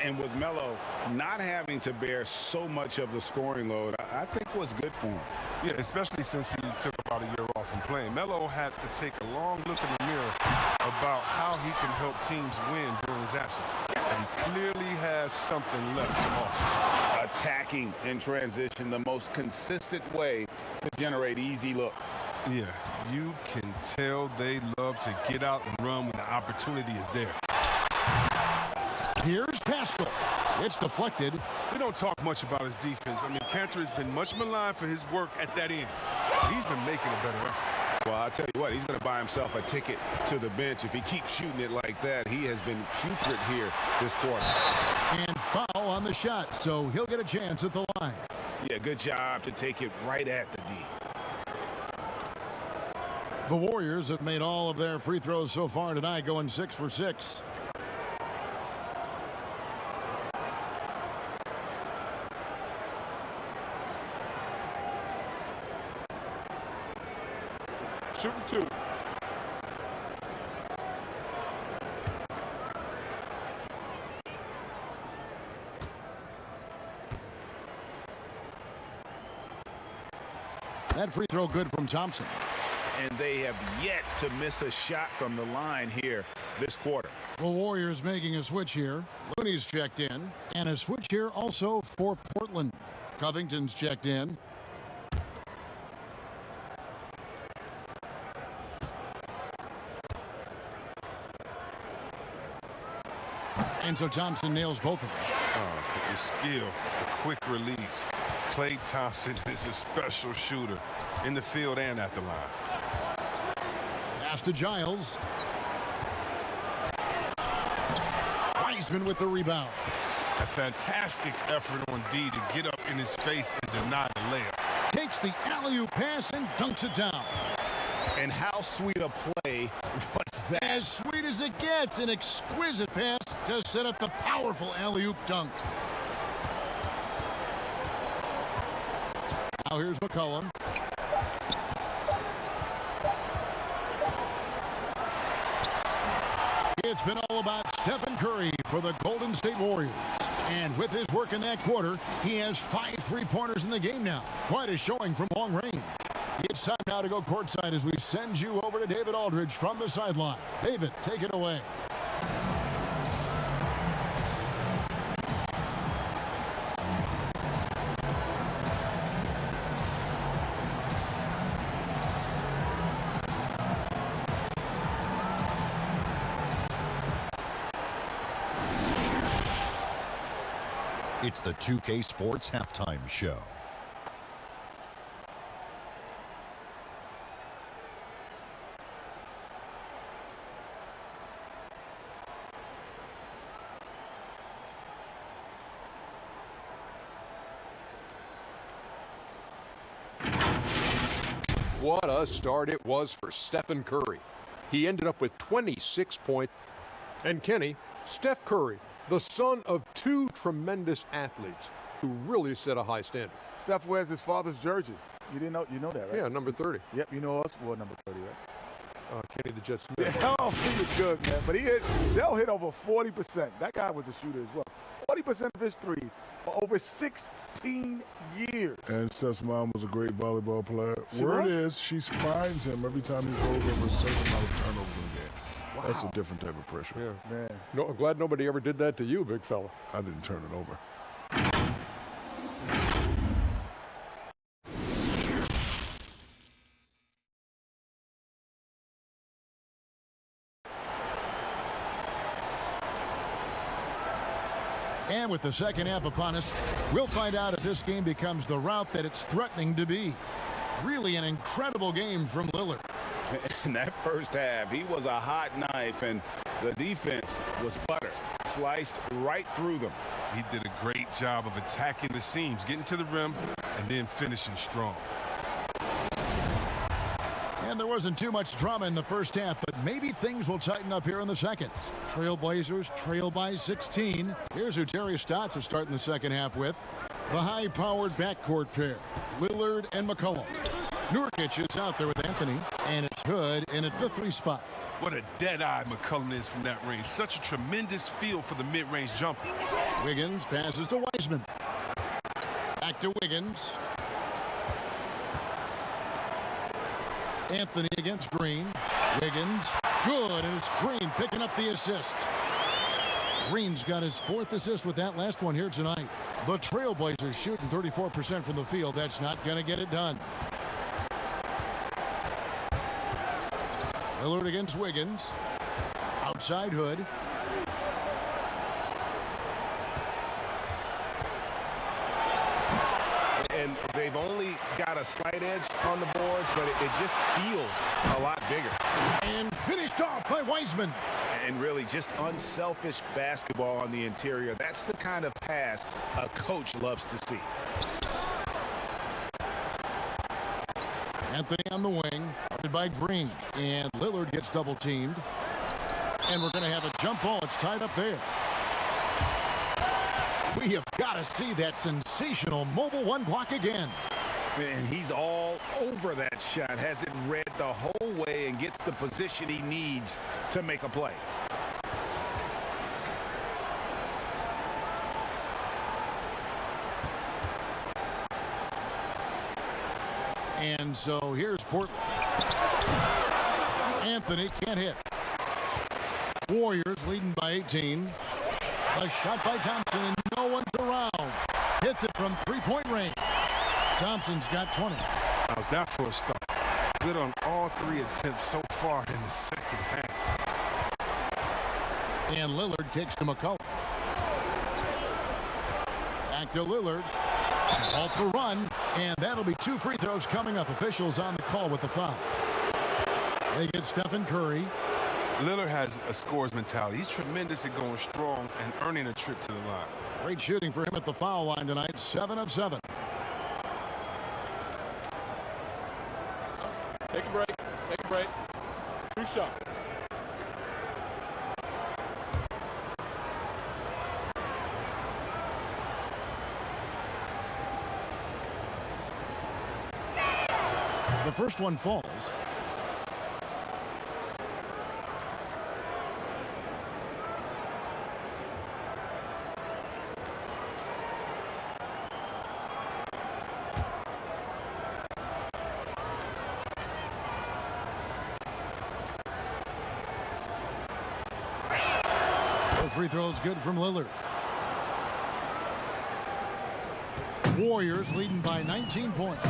And with Melo not having to bear so much of the scoring load, I think was good for him. Yeah, especially since he took about a year off from playing. Melo had to take a long look in the mirror about how he can help teams win during his absence. And he clearly has something left to offer. Attacking in transition, the most consistent way to generate easy looks. Yeah, you can tell they love to get out and run when the opportunity is there. Here's Pascal. It's deflected. We don't talk much about his defense. I mean, Cantor has been much maligned for his work at that end. He's been making a better effort. Well, I'll tell you what, he's going to buy himself a ticket to the bench. If he keeps shooting it like that, he has been putrid here this quarter. And foul on the shot, so he'll get a chance at the line. Yeah, good job to take it right at the D. The Warriors have made all of their free throws so far tonight, going 6 for 6. Shooting 2. That free throw good from Thompson. And they have yet to miss a shot from the line here this quarter. The Warriors making a switch here. Looney's checked in. And a switch here also for Portland. Covington's checked in. And so Thompson nails both of them. Oh, the skill, the quick release. Klay Thompson is a special shooter in the field and at the line. Pass to Giles. Wiseman with the rebound. A fantastic effort on D to get up in his face and deny the layup. Takes the alley-oop pass and dunks it down. And how sweet a play was that? As sweet as it gets, an exquisite pass to set up the powerful alley-oop dunk. Now here's McCollum. It's been all about Stephen Curry for the Golden State Warriors. And with his work in that quarter, he has 5 3-pointers in the game now. Quite a showing from long range. It's time now to go courtside as we send you over to David Aldridge from the sideline. David, take it away. It's the 2K Sports Halftime Show. What a start it was for Stephen Curry. He ended up with 26 points. And Kenny, Steph Curry, the son of two tremendous athletes who really set a high standard. Steph wears his father's jersey. You didn't know? You know that, right? Yeah, number 30. Yep, you know us. Well, number 30, right? Kenny the Jet Smith. Yeah, oh, he was good, man. But they'll hit over 40%. That guy was a shooter as well. 40% of his threes for over 16 years. And Steph's mom was a great volleyball player. She Word was? is, she spines him every time he goes over a certain amount of turnovers in the game. Wow. That's a different type of pressure. Yeah. Man. No, I'm glad nobody ever did that to you, big fella. I didn't turn it over. And with the second half upon us, we'll find out if this game becomes the route that it's threatening to be. Really an incredible game from Lillard. In that first half, he was a hot knife, and the defense was butter. Sliced right through them. He did a great job of attacking the seams, getting to the rim, and then finishing strong. And there wasn't too much drama in the first half, but maybe things will tighten up here in the second. Trailblazers trail by 16. Here's who Terry Stotts is starting the second half with. The high-powered backcourt pair, Lillard and McCollum. Nurkic is out there with Anthony, and it's Hood in at the 3 spot. What a dead-eye McCollum is from that range. Such a tremendous feel for the mid-range jumper. Wiggins passes to Wiseman. Back to Wiggins. Anthony against Green. Wiggins, good, and it's Green picking up the assist. Green's got his 4th assist with that last one here tonight. The Trailblazers shooting 34% from the field. That's not going to get it done. Lillard against Wiggins. Outside Hood. And they've only got a slight edge on the boards, but it just feels a lot bigger. And finished off by Wiseman. And really just unselfish basketball on the interior. That's the kind of pass a coach loves to see. Anthony on the wing, guarded by Green. And Lillard gets double teamed. And we're going to have a jump ball. It's tied up there. We have got to see that sensational mobile 1 block again. And he's all over that shot. Has it read the whole way and gets the position he needs to make a play. And so here's Portland. Anthony can't hit. Warriors leading by 18. A shot by Thompson, and no one's around. Hits it from 3-point range. Thompson's got 20. How's that for a start? Good on all 3 attempts so far in the second half. And Lillard kicks to McCollum. Back to Lillard. To halt the run, and that'll be 2 free throws coming up. Officials on the call with the foul. They get Stephen Curry. Lillard has a scorer's mentality. He's tremendous at going strong and earning a trip to the line. Great shooting for him at the foul line tonight. 7 of 7. Take a break. Take a break. 2 shots. The first one falls. Both free throws good from Lillard. Warriors leading by 19 points.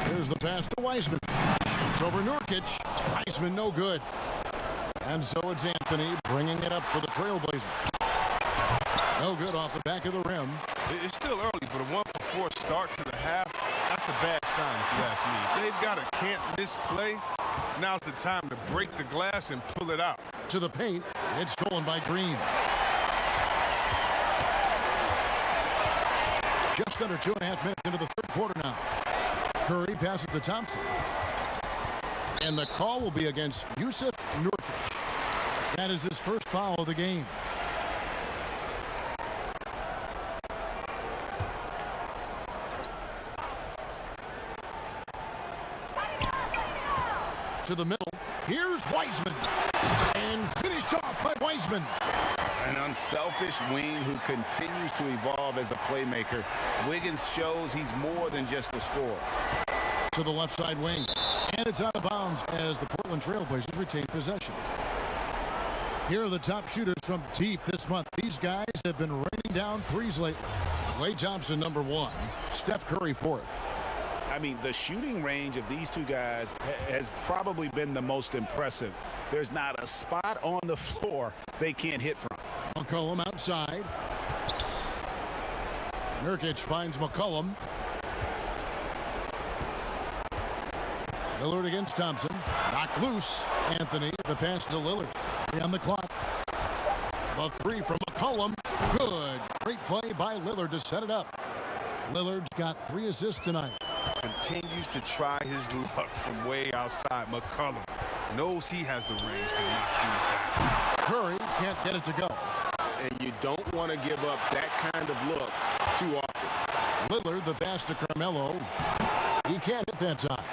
Here's the pass to Wiseman. Shoots over Nurkic. Wiseman no good. And so it's Anthony bringing it up for the Trailblazers. No good off the back of the rim. It's still early, but a 1-for-4 start to the half, that's a bad sign if you ask me. If they've got a can't-miss play, now's the time to break the glass and pull it out. To the paint. It's stolen by Green. Just under 2.5 minutes into the third quarter now. Curry passes to Thompson. And the call will be against Jusuf Nurkic. That is his first foul of the game. To the middle. Here's Wiseman. And finished off by Wiseman. An unselfish wing who continues to evolve as a playmaker. Wiggins shows he's more than just a scorer. To the left side wing. And it's out of bounds as the Portland Trailblazers retain possession. Here are the top shooters from deep this month. These guys have been raining down threes lately. Klay Thompson, number 1. Steph Curry, 4th. I mean, the shooting range of these two guys has probably been the most impressive. There's not a spot on the floor they can't hit from. McCollum outside. Nurkic finds McCollum. Lillard against Thompson. Knocked loose. Anthony, the pass to Lillard. On the clock. The three from McCollum. Good. Great play by Lillard to set it up. Lillard's got 3 assists tonight. Continues to try his luck from way outside. McCollum knows he has the range to knock things down. Curry can't get it to go. And you don't want to give up that kind of look too often. Lillard, the pass to Carmelo. He can't hit that time.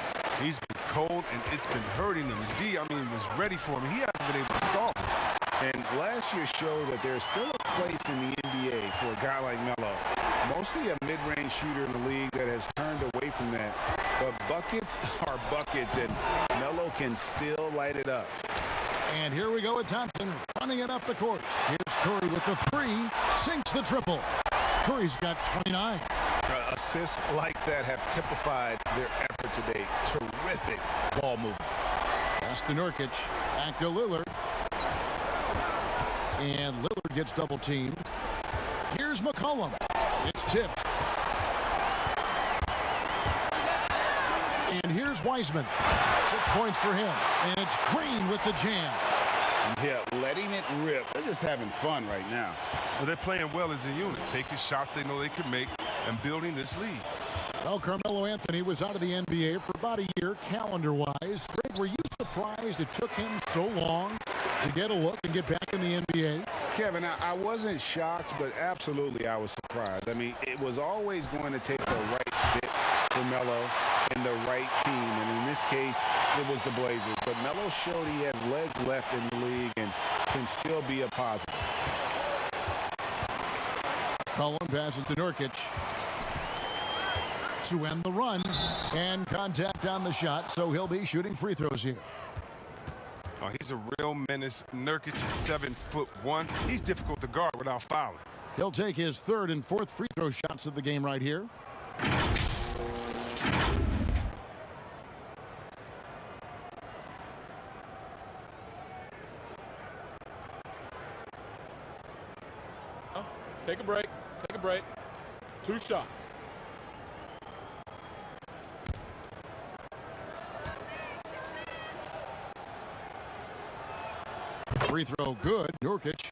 He's been cold, and it's been hurting him. D, I mean, was ready for him. He hasn't been able to solve it. And last year showed that there's still a place in the NBA for a guy like Melo. Mostly a mid-range shooter in the league that has turned away from that. But buckets are buckets, and Melo can still light it up. And here we go with Thompson running it up the court. Here's Curry with the 3. Sinks the triple. Curry's got 29. Assists like that have typified their effort today. Terrific ball movement. Pass to Nurkic. Back to Lillard. And Lillard gets double teamed. Here's McCollum. It's tipped. And here's Wiseman. 6 points for him. And it's Green with the jam. Yeah, letting it rip. They're just having fun right now. Well, they're playing well as a unit, taking shots they know they can make and building this lead. Well, Carmelo Anthony was out of the NBA for about a year, calendar-wise. Greg, were you surprised it took him so long to get a look and get back in the NBA? Kevin, I wasn't shocked, but absolutely I was surprised. I mean, it was always going to take the right fit for Melo and the right team. And in this case, it was the Blazers. But Melo showed he has legs left in the league and can still be a positive. Cullen passes to Nurkic to end the run. And contact on the shot, so he'll be shooting free throws here. Oh, he's a real menace. Nurkic is 7'1". He's difficult to guard without fouling. He'll take his 3rd and 4th free throw shots of the game right here. Take a break. Take a break. 2 shots. Free throw good. Nurkic.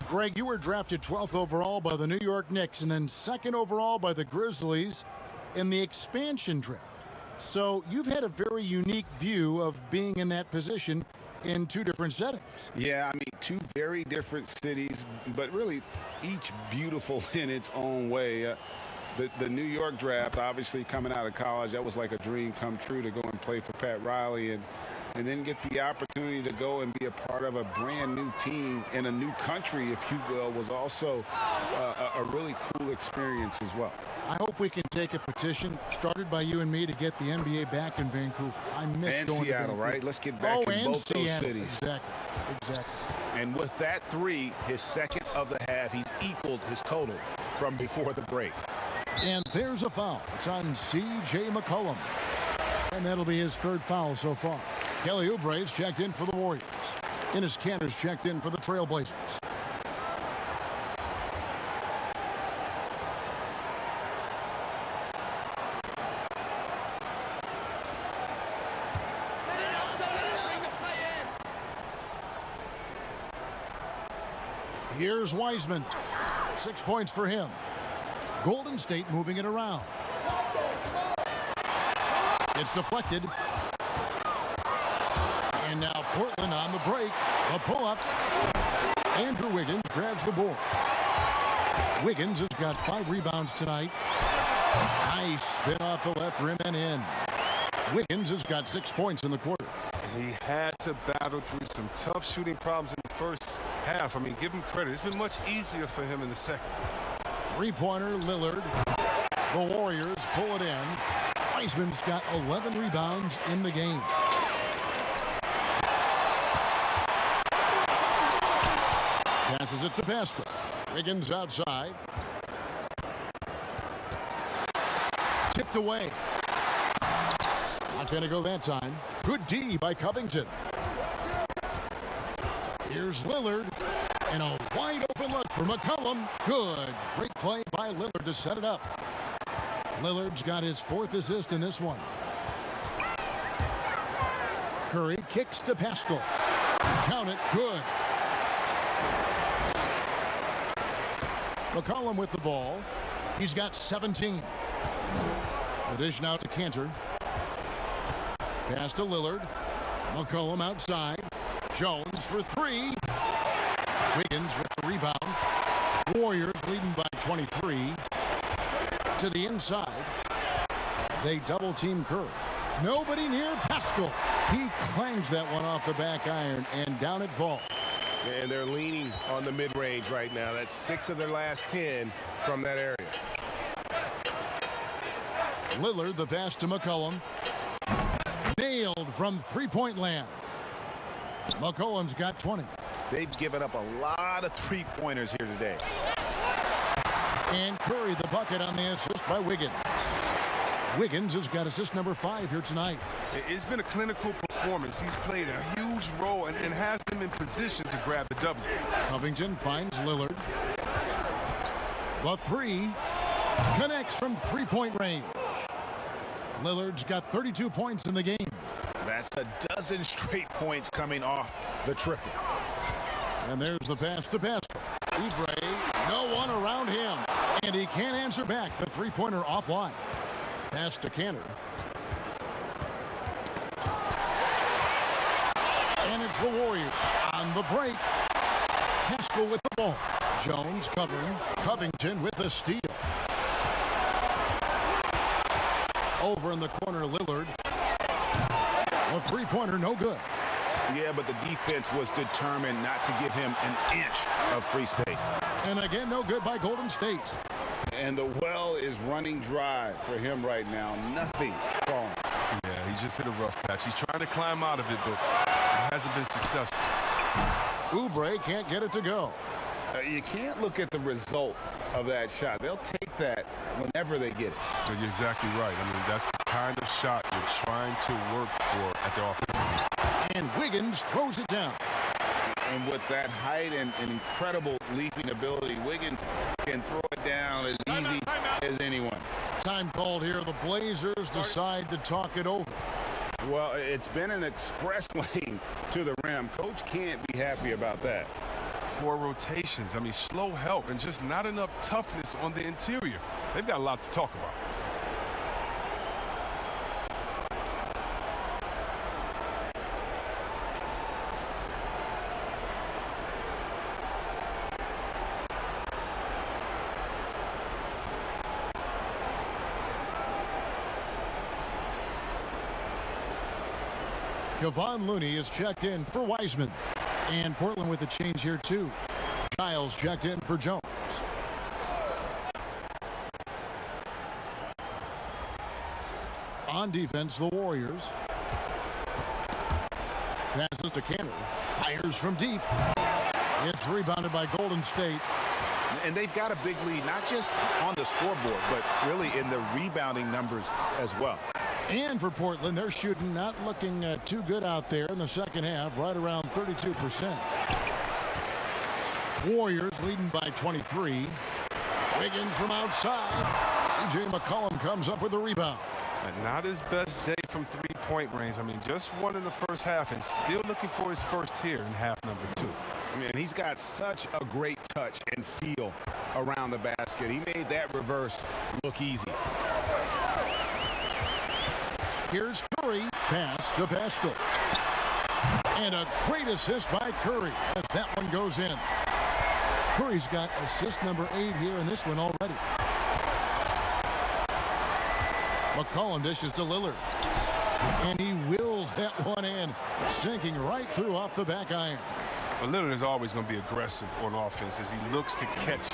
Greg, you were drafted 12th overall by the New York Knicks and then 2nd overall by the Grizzlies in the expansion draft. So you've had a very unique view of being in that position in 2 different settings. Yeah, I mean, 2 very different cities, but really each beautiful in its own way. The New York draft, obviously coming out of college, that was like a dream come true to go and play for Pat Riley and then get the opportunity to go and be a part of a brand new team in a new country, if you will, was also a really cool experience as well. I hope we can take a petition started by you and me to get the NBA back in Vancouver. I miss and going Seattle, to Vancouver. right? Let's get back in both those cities. Exactly. And with that 3, his 2nd of the half, he's equaled his total from before the break. And there's a foul. It's on C.J. McCollum. And that'll be his 3rd foul so far. Kelly Oubre's checked in for the Warriors. Enes Kanter's checked in for the Trailblazers. Here's Wiseman. 6 points for him. Golden State moving it around. It's deflected. And now Portland on the break. A pull-up. Andrew Wiggins grabs the board. Wiggins has got 5 rebounds tonight. Nice spin off the left rim and in. Wiggins has got 6 points in the quarter. He had to battle through some tough shooting problems in the first half. I mean, give him credit. It's been much easier for him in the second. Three-pointer, Lillard. The Warriors pull it in. Wiseman's got 11 rebounds in the game. Passes it to Pascal. Wiggins outside. Tipped away. Not going to go that time. Good D by Covington. Here's Lillard. And a wide open look for McCollum. Good. Great play by Lillard to set it up. Lillard's got his 4th assist in this one. Curry kicks to Pascal. Count it. Good. McCollum with the ball. He's got 17. The dish now to Cantor. Pass to Lillard. McCollum outside. Jones for 3. Wiggins with the rebound. Warriors leading by 23. To the inside. They double team Curry. Nobody near Pascal. He clangs that one off the back iron and down it falls. And they're leaning on the mid-range right now. That's 6 of their last 10 from that area. Lillard, the pass to McCollum. Nailed from three-point land. McCollum's got 20. They've given up a lot of three-pointers here today. And Curry the bucket on the assist by Wiggins. Wiggins has got assist number 5 here tonight. It's been a clinical performance. He's played a huge role and has them in position to grab the W. Covington finds Lillard. The 3 connects from three-point range. Lillard's got 32 points in the game. That's a dozen straight points coming off the triple. And there's the pass to Pascal. Oubre, no one around him. And he can't answer back. The three-pointer offline. Pass to Cantor. And it's the Warriors on the break. Pascal with the ball. Jones covering. Covington with the steal. Over in the corner, Lillard. A three-pointer, no good. Yeah, but the defense was determined not to give him an inch of free space. And again, no good by Golden State. And the well is running dry for him right now. Nothing falling. Yeah, he just hit a rough patch. He's trying to climb out of it, but hasn't been successful. Oubre can't get it to go. You can't look at the result of that shot. They'll take that whenever they get it. But you're exactly right. I mean, that's the kind of shot you're trying to work for at the offense. And Wiggins throws it down. And with that height and incredible leaping ability, Wiggins can throw it down as easy as anyone. Time called here. The Blazers decide to talk it over. Well, it's been an express lane to the rim. Coach can't be happy about that. Poor rotations. I mean, slow help and just not enough toughness on the interior. They've got a lot to talk about. Kevon Looney is checked in for Wiseman. And Portland with a change here, too. Giles checked in for Jones. On defense, the Warriors. Passes to Cantor. Fires from deep. It's rebounded by Golden State. And they've got a big lead, not just on the scoreboard, but really in the rebounding numbers as well. And for Portland, they're shooting not looking too good out there in the second half, right around 32%. Warriors leading by 23. Wiggins from outside. C.J. McCollum comes up with the rebound. And not his best day from three-point range. I mean, just one in the first half and still looking for his first here in half number 2. And he's got such a great touch and feel around the basket. He made that reverse look easy. Here's Curry, pass to Pascal. And a great assist by Curry as that one goes in. Curry's got assist number 8 here in this one already. McCollum dishes to Lillard. And he wills that one in, sinking right through off the back iron. Well, Lillard is always going to be aggressive on offense as he looks to catch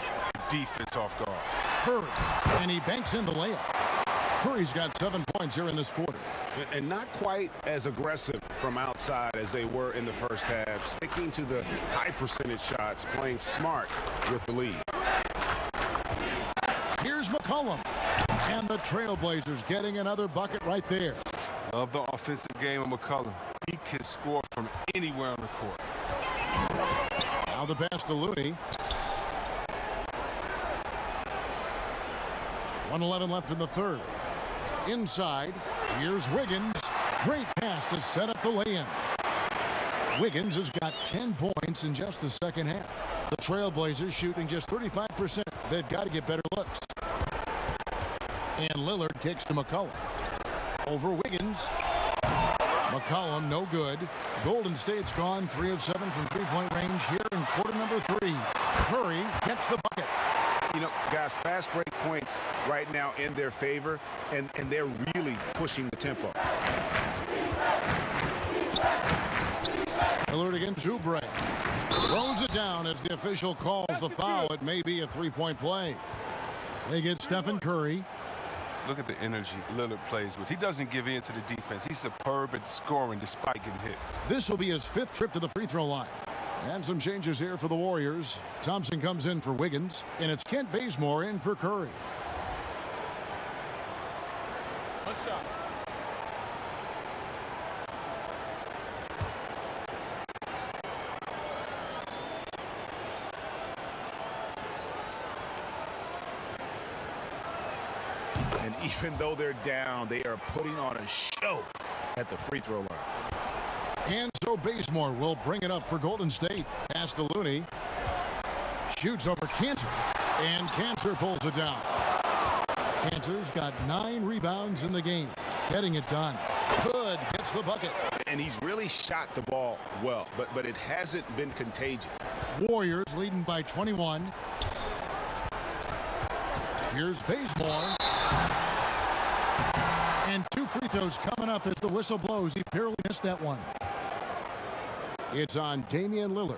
defense off guard. Curry, and he banks in the layup. Curry's got 7 points here in this quarter. And not quite as aggressive from outside as they were in the first half, sticking to the high percentage shots, playing smart with the lead. Here's McCollum, and the Trailblazers getting another bucket right there. Love the offensive game of McCollum. He can score from anywhere on the court. Now the pass to Looney. 1:11 left in the third. Inside, here's Wiggins. Great pass to set up the lay-in. Wiggins has got 10 points in just the second half. The Trailblazers shooting just 35%. They've got to get better looks. And Lillard kicks to McCollum. Over Wiggins. McCollum, no good. Golden State's gone 3 of 7 from three-point range here in quarter number 3. Curry gets the bucket. You know, guys, fast break points right now in their favor, and they're really pushing the tempo. Lillard against Oubre. Throws it down as the official calls the foul. It may be a three-point play. They get Stephen Curry. Look at the energy Lillard plays with. He doesn't give in to the defense. He's superb at scoring despite getting hit. This will be his 5th trip to the free throw line. And some changes here for the Warriors. Thompson comes in for Wiggins, and it's Kent Bazemore in for Curry. One shot. And even though they're down, they are putting on a show at the free throw line. And so Bazemore will bring it up for Golden State. Pass to Looney. Shoots over Cantor. And Cantor pulls it down. Cantor's got 9 rebounds in the game. Getting it done. Good. Gets the bucket. And he's really shot the ball well, but it hasn't been contagious. Warriors leading by 21. Here's Bazemore. And 2 free throws coming up as the whistle blows. He barely missed that one. It's on Damian Lillard.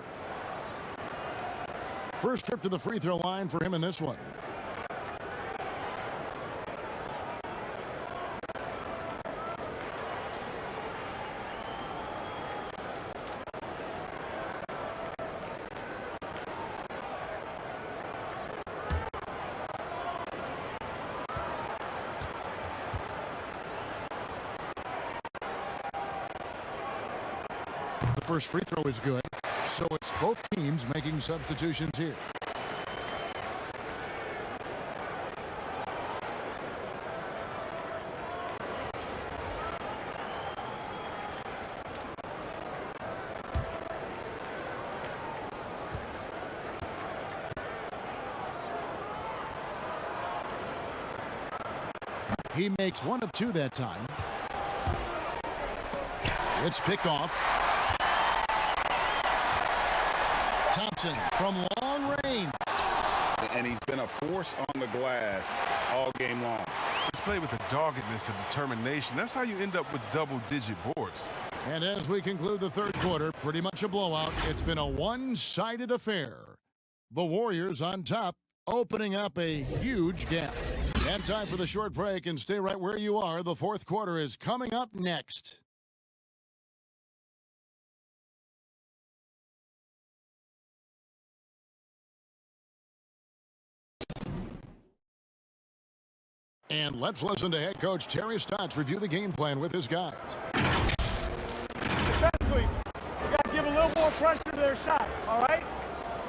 First trip to the free throw line for him in this one. First free throw is good, so it's both teams making substitutions here. He makes 1 of 2 that time. It's picked off. Thompson from long range. And he's been a force on the glass all game long. He's played with a doggedness and determination. That's how you end up with double-digit boards. And as we conclude the third quarter, pretty much a blowout. It's been a one-sided affair. The Warriors on top, opening up a huge gap. And time for the short break, and stay right where you are. The fourth quarter is coming up next. And let's listen to head coach Terry Stotts review the game plan with his guys. Defensively, we got to give a little more pressure to their shots, all right?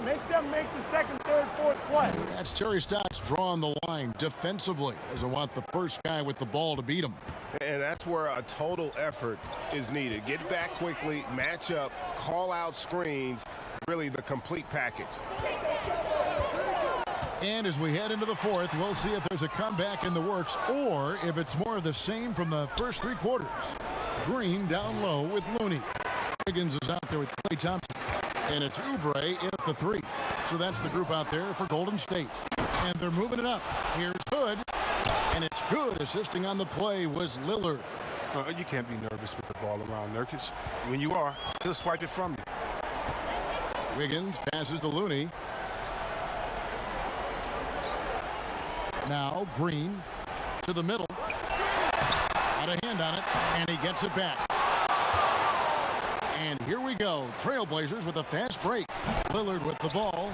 Make them make the second, third, fourth play. That's Terry Stotts drawing the line defensively. Doesn't want the first guy with the ball to beat him. And that's where a total effort is needed. Get back quickly, match up, call out screens, really the complete package. And as we head into the fourth, we'll see if there's a comeback in the works or if it's more of the same from the first 3 quarters. Green down low with Looney. Wiggins is out there with Klay Thompson. And it's Oubre in at the 3. So that's the group out there for Golden State. And they're moving it up. Here's Hood. And it's good. Assisting on the play was Lillard. You can't be nervous with the ball around Nurkic. When you are, he'll swipe it from you. Wiggins passes to Looney. Now Green to the middle. Got a hand on it, and he gets it back. And here we go. Trailblazers with a fast break. Lillard with the ball.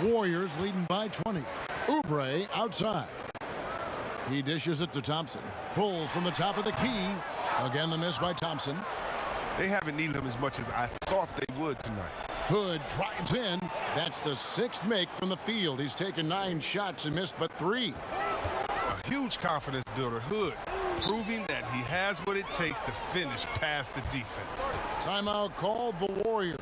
Warriors leading by 20. Oubre outside. He dishes it to Thompson. Pulls from the top of the key. Again, the miss by Thompson. They haven't needed him as much as I thought they would tonight. Hood drives in. That's the 6th make from the field. He's taken 9 shots and missed but 3. A huge confidence builder, Hood, proving that he has what it takes to finish past the defense. Timeout called the Warriors.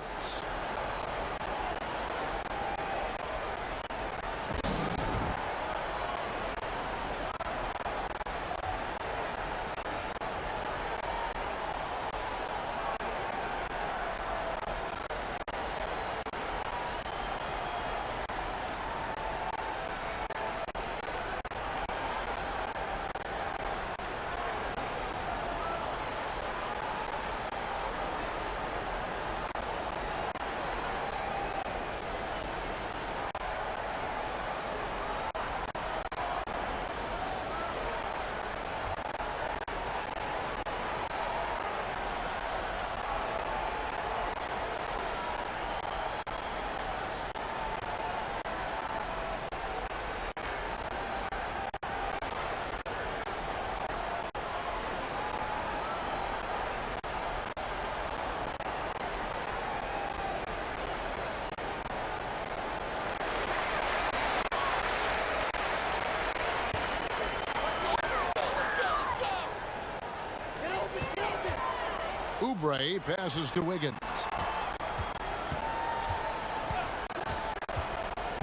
Oubre passes to Wiggins.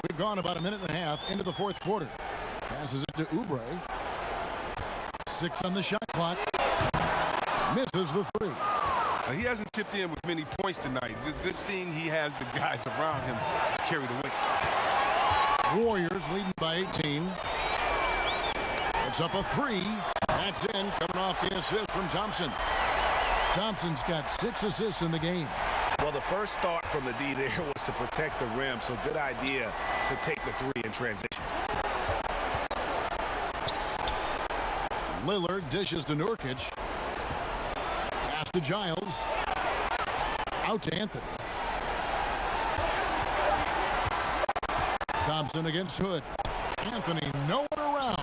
We've gone about a minute and a half into the 4th quarter. Passes it to Oubre. 6 on the shot clock. Misses the 3. He hasn't chipped in with many points tonight. Good thing he has the guys around him to carry the weight. Warriors leading by 18. It's up a 3. That's in, coming off the assist from Thompson. Thompson's got 6 assists in the game. Well, the first thought from the D there was to protect the rim, so good idea to take the 3 in transition. Lillard dishes to Nurkic. Pass to Giles. Out to Anthony. Thompson against Hood. Anthony nowhere around.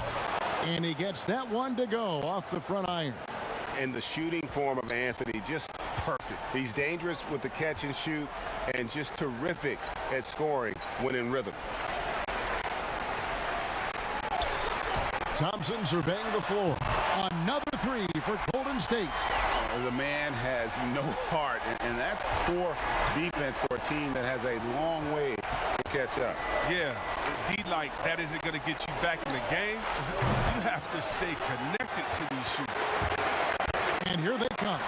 And he gets that one to go off the front iron. And the shooting form of Anthony, just perfect. He's dangerous with the catch and shoot and just terrific at scoring when in rhythm. Thompson surveying the floor. Another 3 for Golden State. The man has no heart, and that's poor defense for a team that has a long way to catch up. Yeah, D like that isn't going to get you back in the game. You have to stay connected to these shooters. And here they come.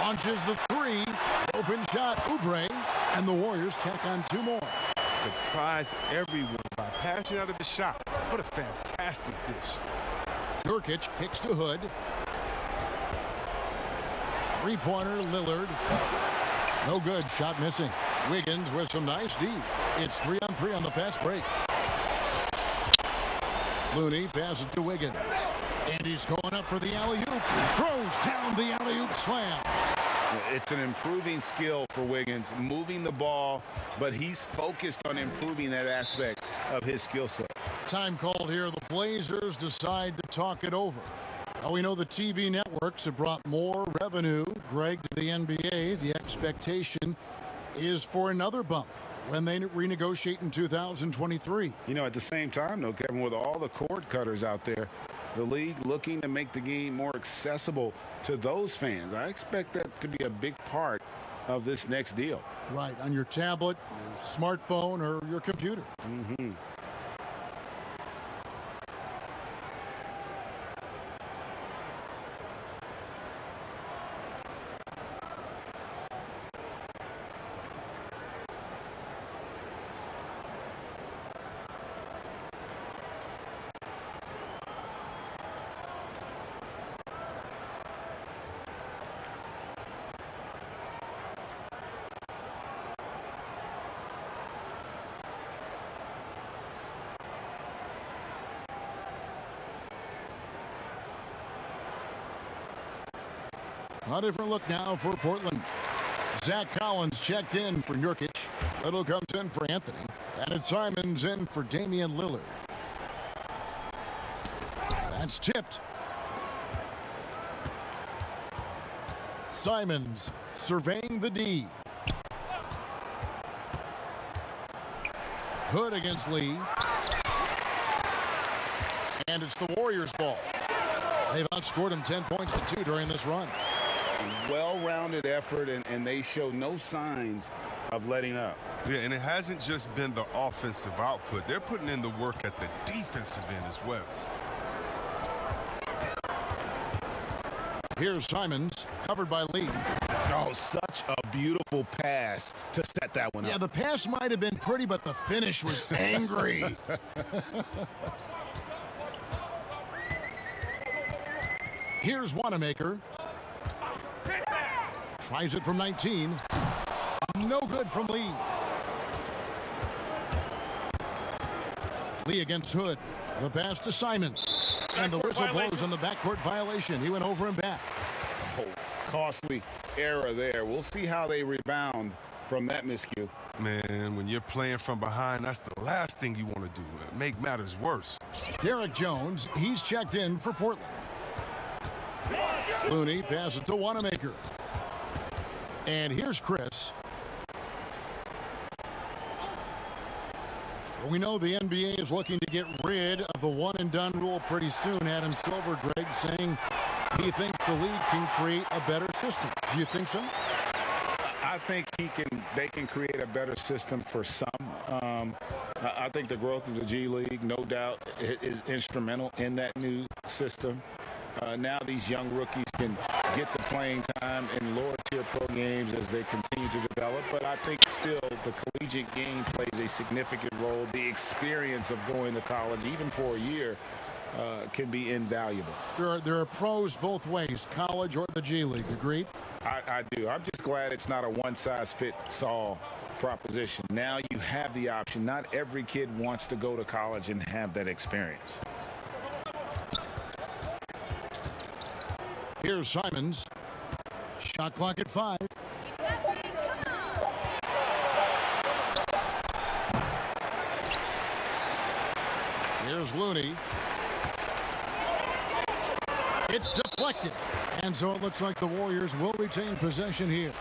Launches the 3. Open shot, Oubre. And the Warriors tack on 2 more. Surprise everyone by passing out of the shot. What a fantastic dish. Nurkic kicks to Hood. 3-pointer, Lillard. No good. Shot missing. Wiggins with some nice D. It's 3-on-3 on the fast break. Looney passes to Wiggins. And he's going up for the alley-oop. Throws down the alley-oop slam. It's an improving skill for Wiggins, moving the ball, but he's focused on improving that aspect of his skill set. Time called here. The Blazers decide to talk it over. Now we know the TV networks have brought more revenue, Greg, to the NBA. The expectation is for another bump when they renegotiate in 2023. You know, at the same time, though, Kevin, with all the cord cutters out there, the league looking to make the game more accessible to those fans. I expect that to be a big part of this next deal. Right, on your tablet, your smartphone, or your computer. Mm-hmm. A different look now for Portland. Zach Collins checked in for Nurkic. Little comes in for Anthony. And it's Simons in for Damian Lillard. That's tipped. Simons surveying the D. Hood against Lee. And it's the Warriors' ball. They've outscored him 10 points to 2 during this run. Well-rounded effort, and they show no signs of letting up. Yeah, and it hasn't just been the offensive output. They're putting in the work at the defensive end as well. Here's Simons, covered by Lee. Oh, such a beautiful pass to set that one up. Yeah, the pass might have been pretty, but the finish was angry. Here's Wanamaker. Tries it from 19. No good from Lee. Lee against Hood. The pass to Simons. And the whistle blows on the backcourt violation. He went over and back. Oh, costly error there. We'll see how they rebound from that miscue. Man, when you're playing from behind, that's the last thing you want to do. Make matters worse. Derek Jones, he's checked in for Portland. Looney passes to Wanamaker. And here's Chris. We know the NBA is looking to get rid of the one-and-done rule pretty soon. Adam Silver, Greg, saying he thinks the league can create a better system. Do you think so? I think they can create a better system for some. I think the growth of the G League, no doubt, is instrumental in that new system. Now these young rookies can get the playing time in lower-tier pro games as they continue to develop. But I think still the collegiate game plays a significant role. The experience of going to college, even for a year, can be invaluable. There are pros both ways, college or the G League. Agreed? I do. I'm just glad it's not a one-size-fits-all proposition. Now you have the option. Not every kid wants to go to college and have that experience. Here's Simons. Shot clock at 5. Here's Looney. It's deflected. And so it looks like the Warriors will retain possession here.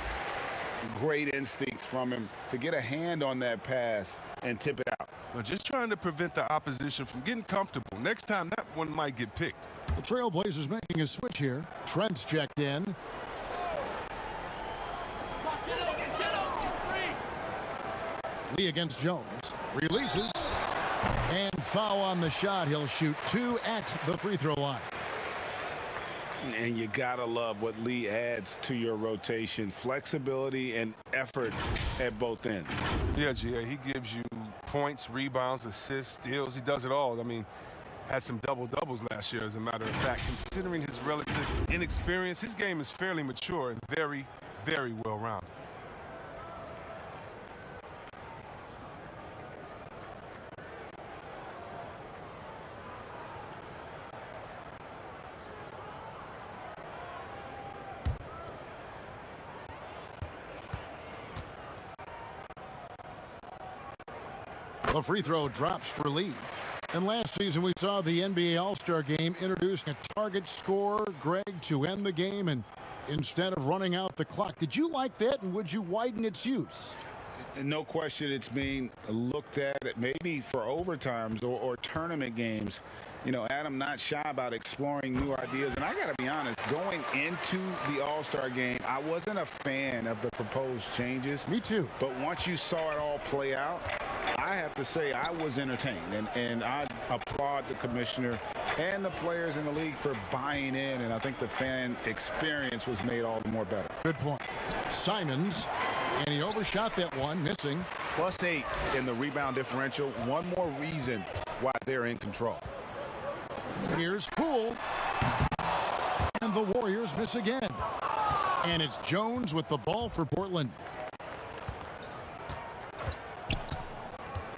Great instincts from him to get a hand on that pass and tip it out. Well, just trying to prevent the opposition from getting comfortable. Next time, that one might get picked. The Trailblazers making a switch here. Trent's checked in. Lee against Jones. Releases. And foul on the shot. He'll shoot 2 at the free throw line. And you gotta love what Lee adds to your rotation. Flexibility and effort at both ends. Yeah, GA, he gives you points, rebounds, assists, steals. He does it all. I mean, had some double-doubles last year, as a matter of fact. Considering his relative inexperience, his game is fairly mature and very, very well-rounded. The free throw drops for Lee. And last season we saw the NBA All-Star Game introduce a target scorer, Greg, to end the game and instead of running out the clock. Did you like that, and would you widen its use? No question it's being looked at maybe for overtimes or tournament games. You know, Adam not shy about exploring new ideas. And I got to be honest, going into the All-Star game, I wasn't a fan of the proposed changes. Me too. But once you saw it all play out, I have to say I was entertained. And I applaud the commissioner and the players in the league for buying in. And I think the fan experience was made all the more better. Good point. Simons, and he overshot that one, missing. +8 in the rebound differential. One more reason why they're in control. Here's Poole. And the Warriors miss again. And it's Jones with the ball for Portland.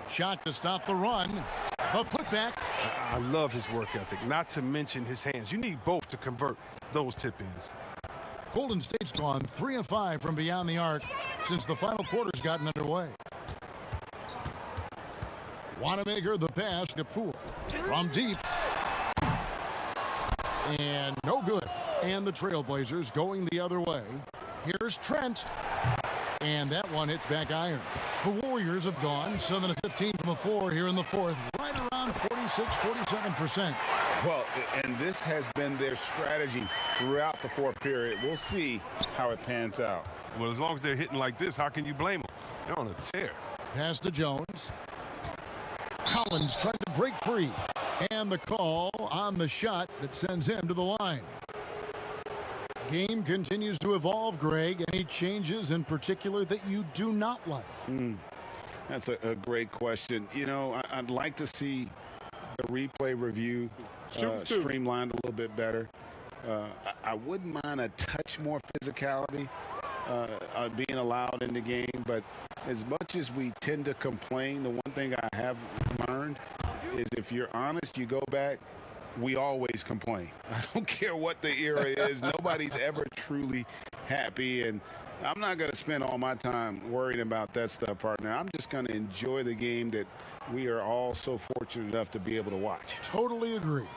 Shot to stop the run. A putback. I love his work ethic, not to mention his hands. You need both to convert those tip-ins. Golden State's gone 3 of 5 from beyond the arc since the final quarter's gotten underway. Wanamaker the pass to Poole. From deep. And no good. And the Trailblazers going the other way. Here's Trent. And that one hits back iron. The Warriors have gone 7 of 15 from the floor here in the fourth. Right around 46-47%. Well, and this has been their strategy throughout the fourth period. We'll see how it pans out. Well, as long as they're hitting like this, how can you blame them? They're on a tear. Pass to Jones. Collins trying to break free. And the call on the shot that sends him to the line. Game continues to evolve, Greg. Any changes in particular that you do not like? That's a great question. You know, I'd like to see the replay review streamlined a little bit better. I wouldn't mind a touch more physicality being allowed in the game, but as much as we tend to complain, the one thing I have learned is if you're honest, you go back, we always complain. I don't care what the era is. Nobody's ever truly happy, and I'm not going to spend all my time worrying about that stuff, partner. I'm just going to enjoy the game that we are all so fortunate enough to be able to watch. Totally agree.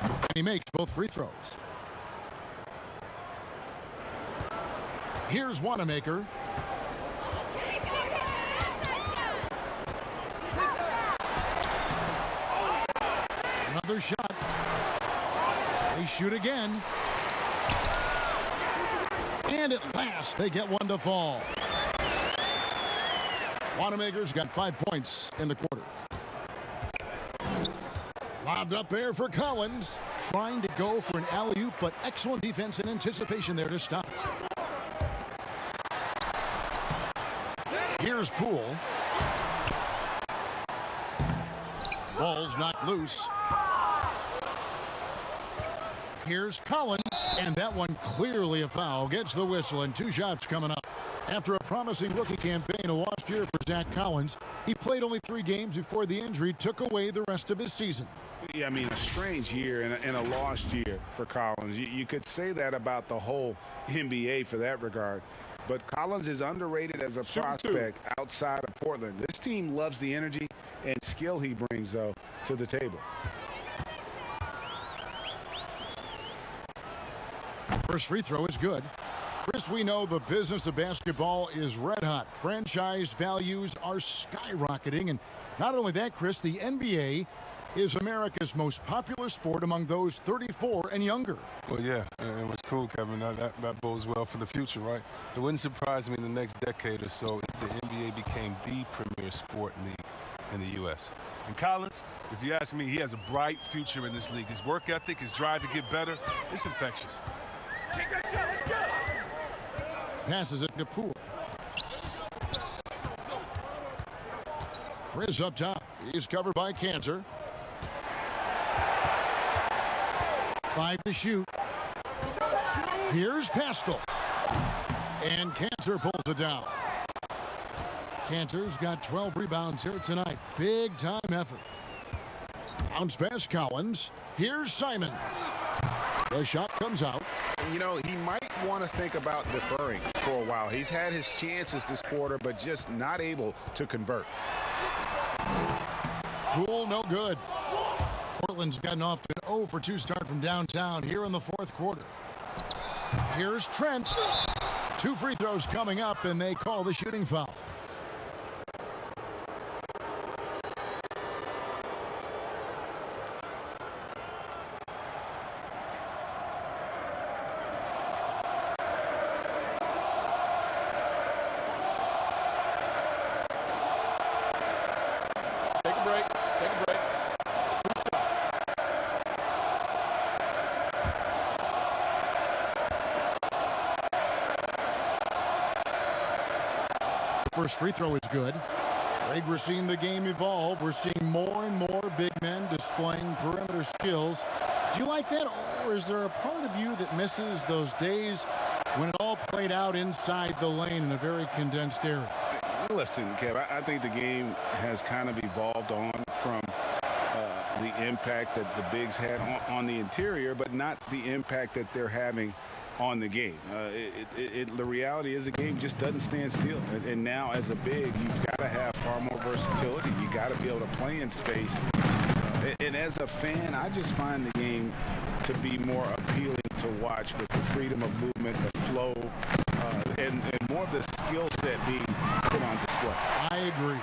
And he makes both free throws. Here's Wanamaker. Another shot. They shoot again. And at last, they get one to fall. Wanamaker's got 5 points in the quarter. Lobbed up there for Collins. Trying to go for an alley-oop, but excellent defense and anticipation there to stop. Here's Poole. Ball's knocked loose. Here's Collins, and that one clearly a foul. Gets the whistle, and 2 shots coming up. After a promising rookie campaign, a lost year for Zach Collins, he played only 3 games before the injury took away the rest of his season. Yeah, I mean, a strange year and a lost year for Collins. You could say that about the whole NBA for that regard. But Collins is underrated as a prospect outside of Portland. This team loves the energy and skill he brings, though, to the table. First free throw is good. Chris, we know the business of basketball is red hot. Franchise values are skyrocketing. And not only that, Chris, the NBA is America's most popular sport among those 34 and younger. Well, yeah, it was cool, Kevin. That bodes well for the future, right? It wouldn't surprise me in the next decade or so if the NBA became the premier sport league in the U.S. And Collins, if you ask me, he has a bright future in this league. His work ethic, his drive to get better, it's infectious. Passes it to Poole. Chris up top. He's covered by Cantor. 5 to shoot. Here's Pascal. And Cantor pulls it down. Cantor's got 12 rebounds here tonight. Big time effort. Bounce pass Collins. Here's Simons. The shot comes out. You know, he might want to think about deferring for a while. He's had his chances this quarter, but just not able to convert. Poole, no good. Portland's gotten off to an 0 for 2 start from downtown here in the fourth quarter. Here's Trent. 2 free throws coming up, and they call the shooting foul. Take a break. Take a break. First free throw is good. Greg, we're seeing the game evolve. We're seeing more and more big men displaying perimeter skills. Do you like that, or is there a part of you that misses those days when it all played out inside the lane in a very condensed area? Listen, Kev, I think the game has kind of evolved on from the impact that the bigs had on the interior, but not the impact that they're having on the game. The reality is the game just doesn't stand still. And now as a big, you've got to have far more versatility. You got to be able to play in space. And as a fan, I just find the game to be more appealing to watch with the freedom of movement, the flow, and more of the skill set being put on display. I agree.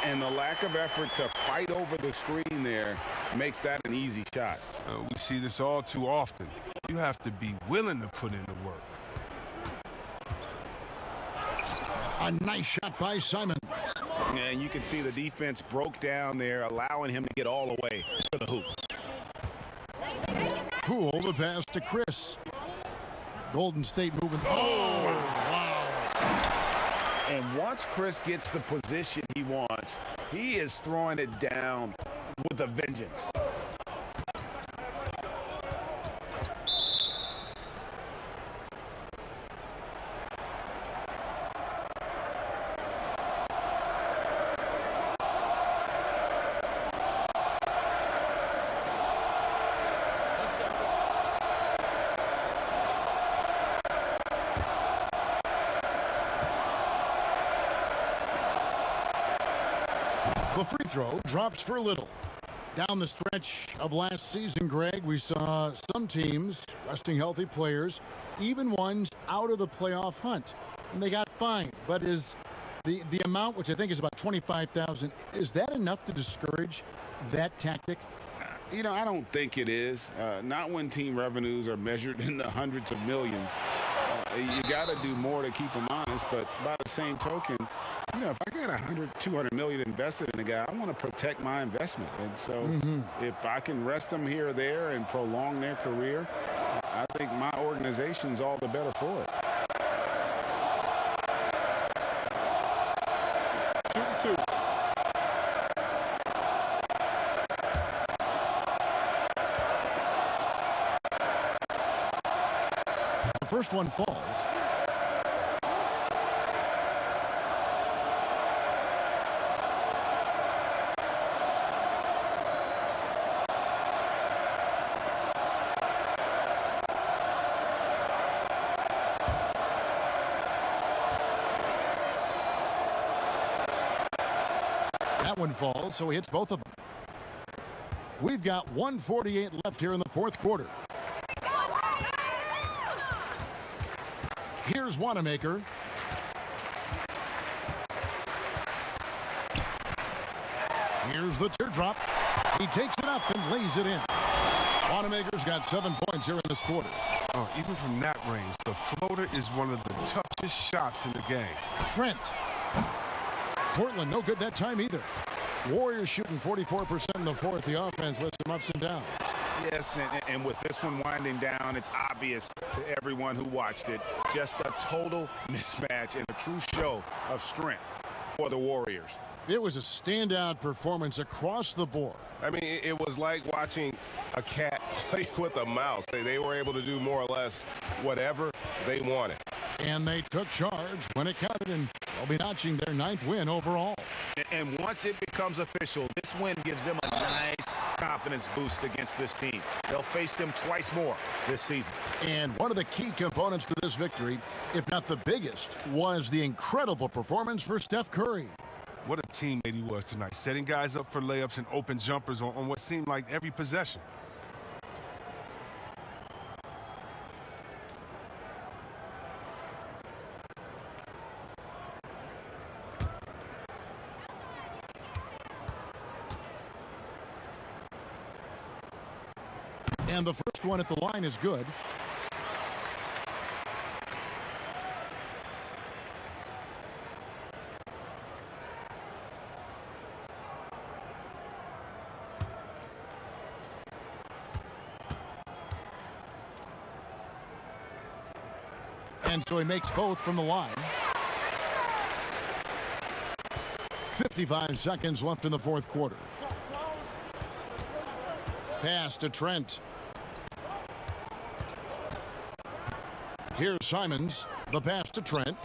And the lack of effort to fight over the screen there makes that an easy shot. We see this all too often. You have to be willing to put in the work. A nice shot by Simons. And you can see the defense broke down there, allowing him to get all the way to the hoop. Poole, the pass to Chris. Golden State moving. Oh, wow. And once Chris gets the position he wants, he is throwing it down with a vengeance. The free throw drops for Little. Down the stretch of last season, Greg, we saw some teams resting healthy players, even ones out of the playoff hunt, and they got fined. But is the amount, which I think is about $25,000, is that enough to discourage that tactic? You know, I don't think it is. Not when team revenues are measured in the hundreds of millions. You got to do more to keep them honest, but by the same token, you know, if I got 100, 200 million invested in a guy, I want to protect my investment. And so if I can rest them here or there and prolong their career, I think my organization's all the better for it. Shoot 2. The first one falls. That one falls, so he hits both of them. We've got 1:48 left here in the fourth quarter. Here's Wanamaker. Here's the teardrop. He takes it up and lays it in. Wanamaker's got 7 points here in this quarter. Even from that range, the floater is one of the toughest shots in the game. Trent. Portland, no good that time either. Warriors shooting 44% in the fourth. The offense with some ups and downs. Yes, and with this one winding down, it's obvious to everyone who watched it. Just a total mismatch and a true show of strength for the Warriors. It was a standout performance across the board. I mean, it was like watching a cat play with a mouse. They were able to do more or less whatever they wanted. And they took charge when it counted, and they'll be notching their 9th win overall. And once it becomes official, this win gives them a nice confidence boost against this team. They'll face them twice more this season. And one of the key components to this victory, if not the biggest, was the incredible performance for Steph Curry. What a teammate he was tonight, setting guys up for layups and open jumpers on what seemed like every possession. And the first one at the line is good. And so he makes both from the line. 55 seconds left in the fourth quarter. Pass to Trent. Here's Simons. The pass to Trent.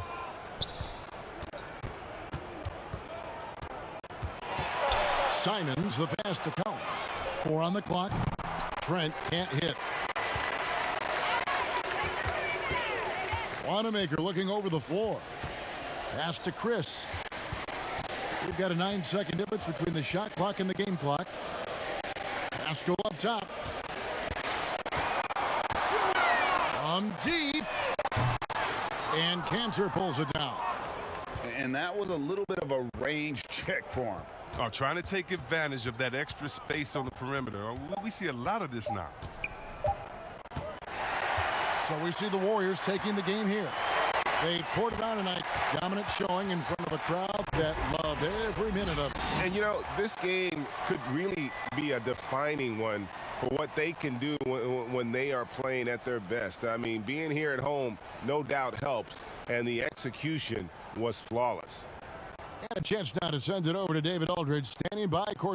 Simons, the pass to Collins. 4 on the clock. Trent can't hit. Wanamaker looking over the floor. Pass to Chris. We've got a 9-second difference between the shot clock and the game clock. Pass go up top. From deep. And Cantor pulls it down. And that was a little bit of a range check for him. Oh, trying to take advantage of that extra space on the perimeter. We see a lot of this now. So we see the Warriors taking the game here. They poured it on tonight. Dominant showing in front of a crowd that loved every minute of it. And, you know, this game could really be a defining one for what they can do when they are playing at their best. I mean, being here at home no doubt helps, and the execution was flawless. And a chance now to send it over to David Aldridge, standing by court.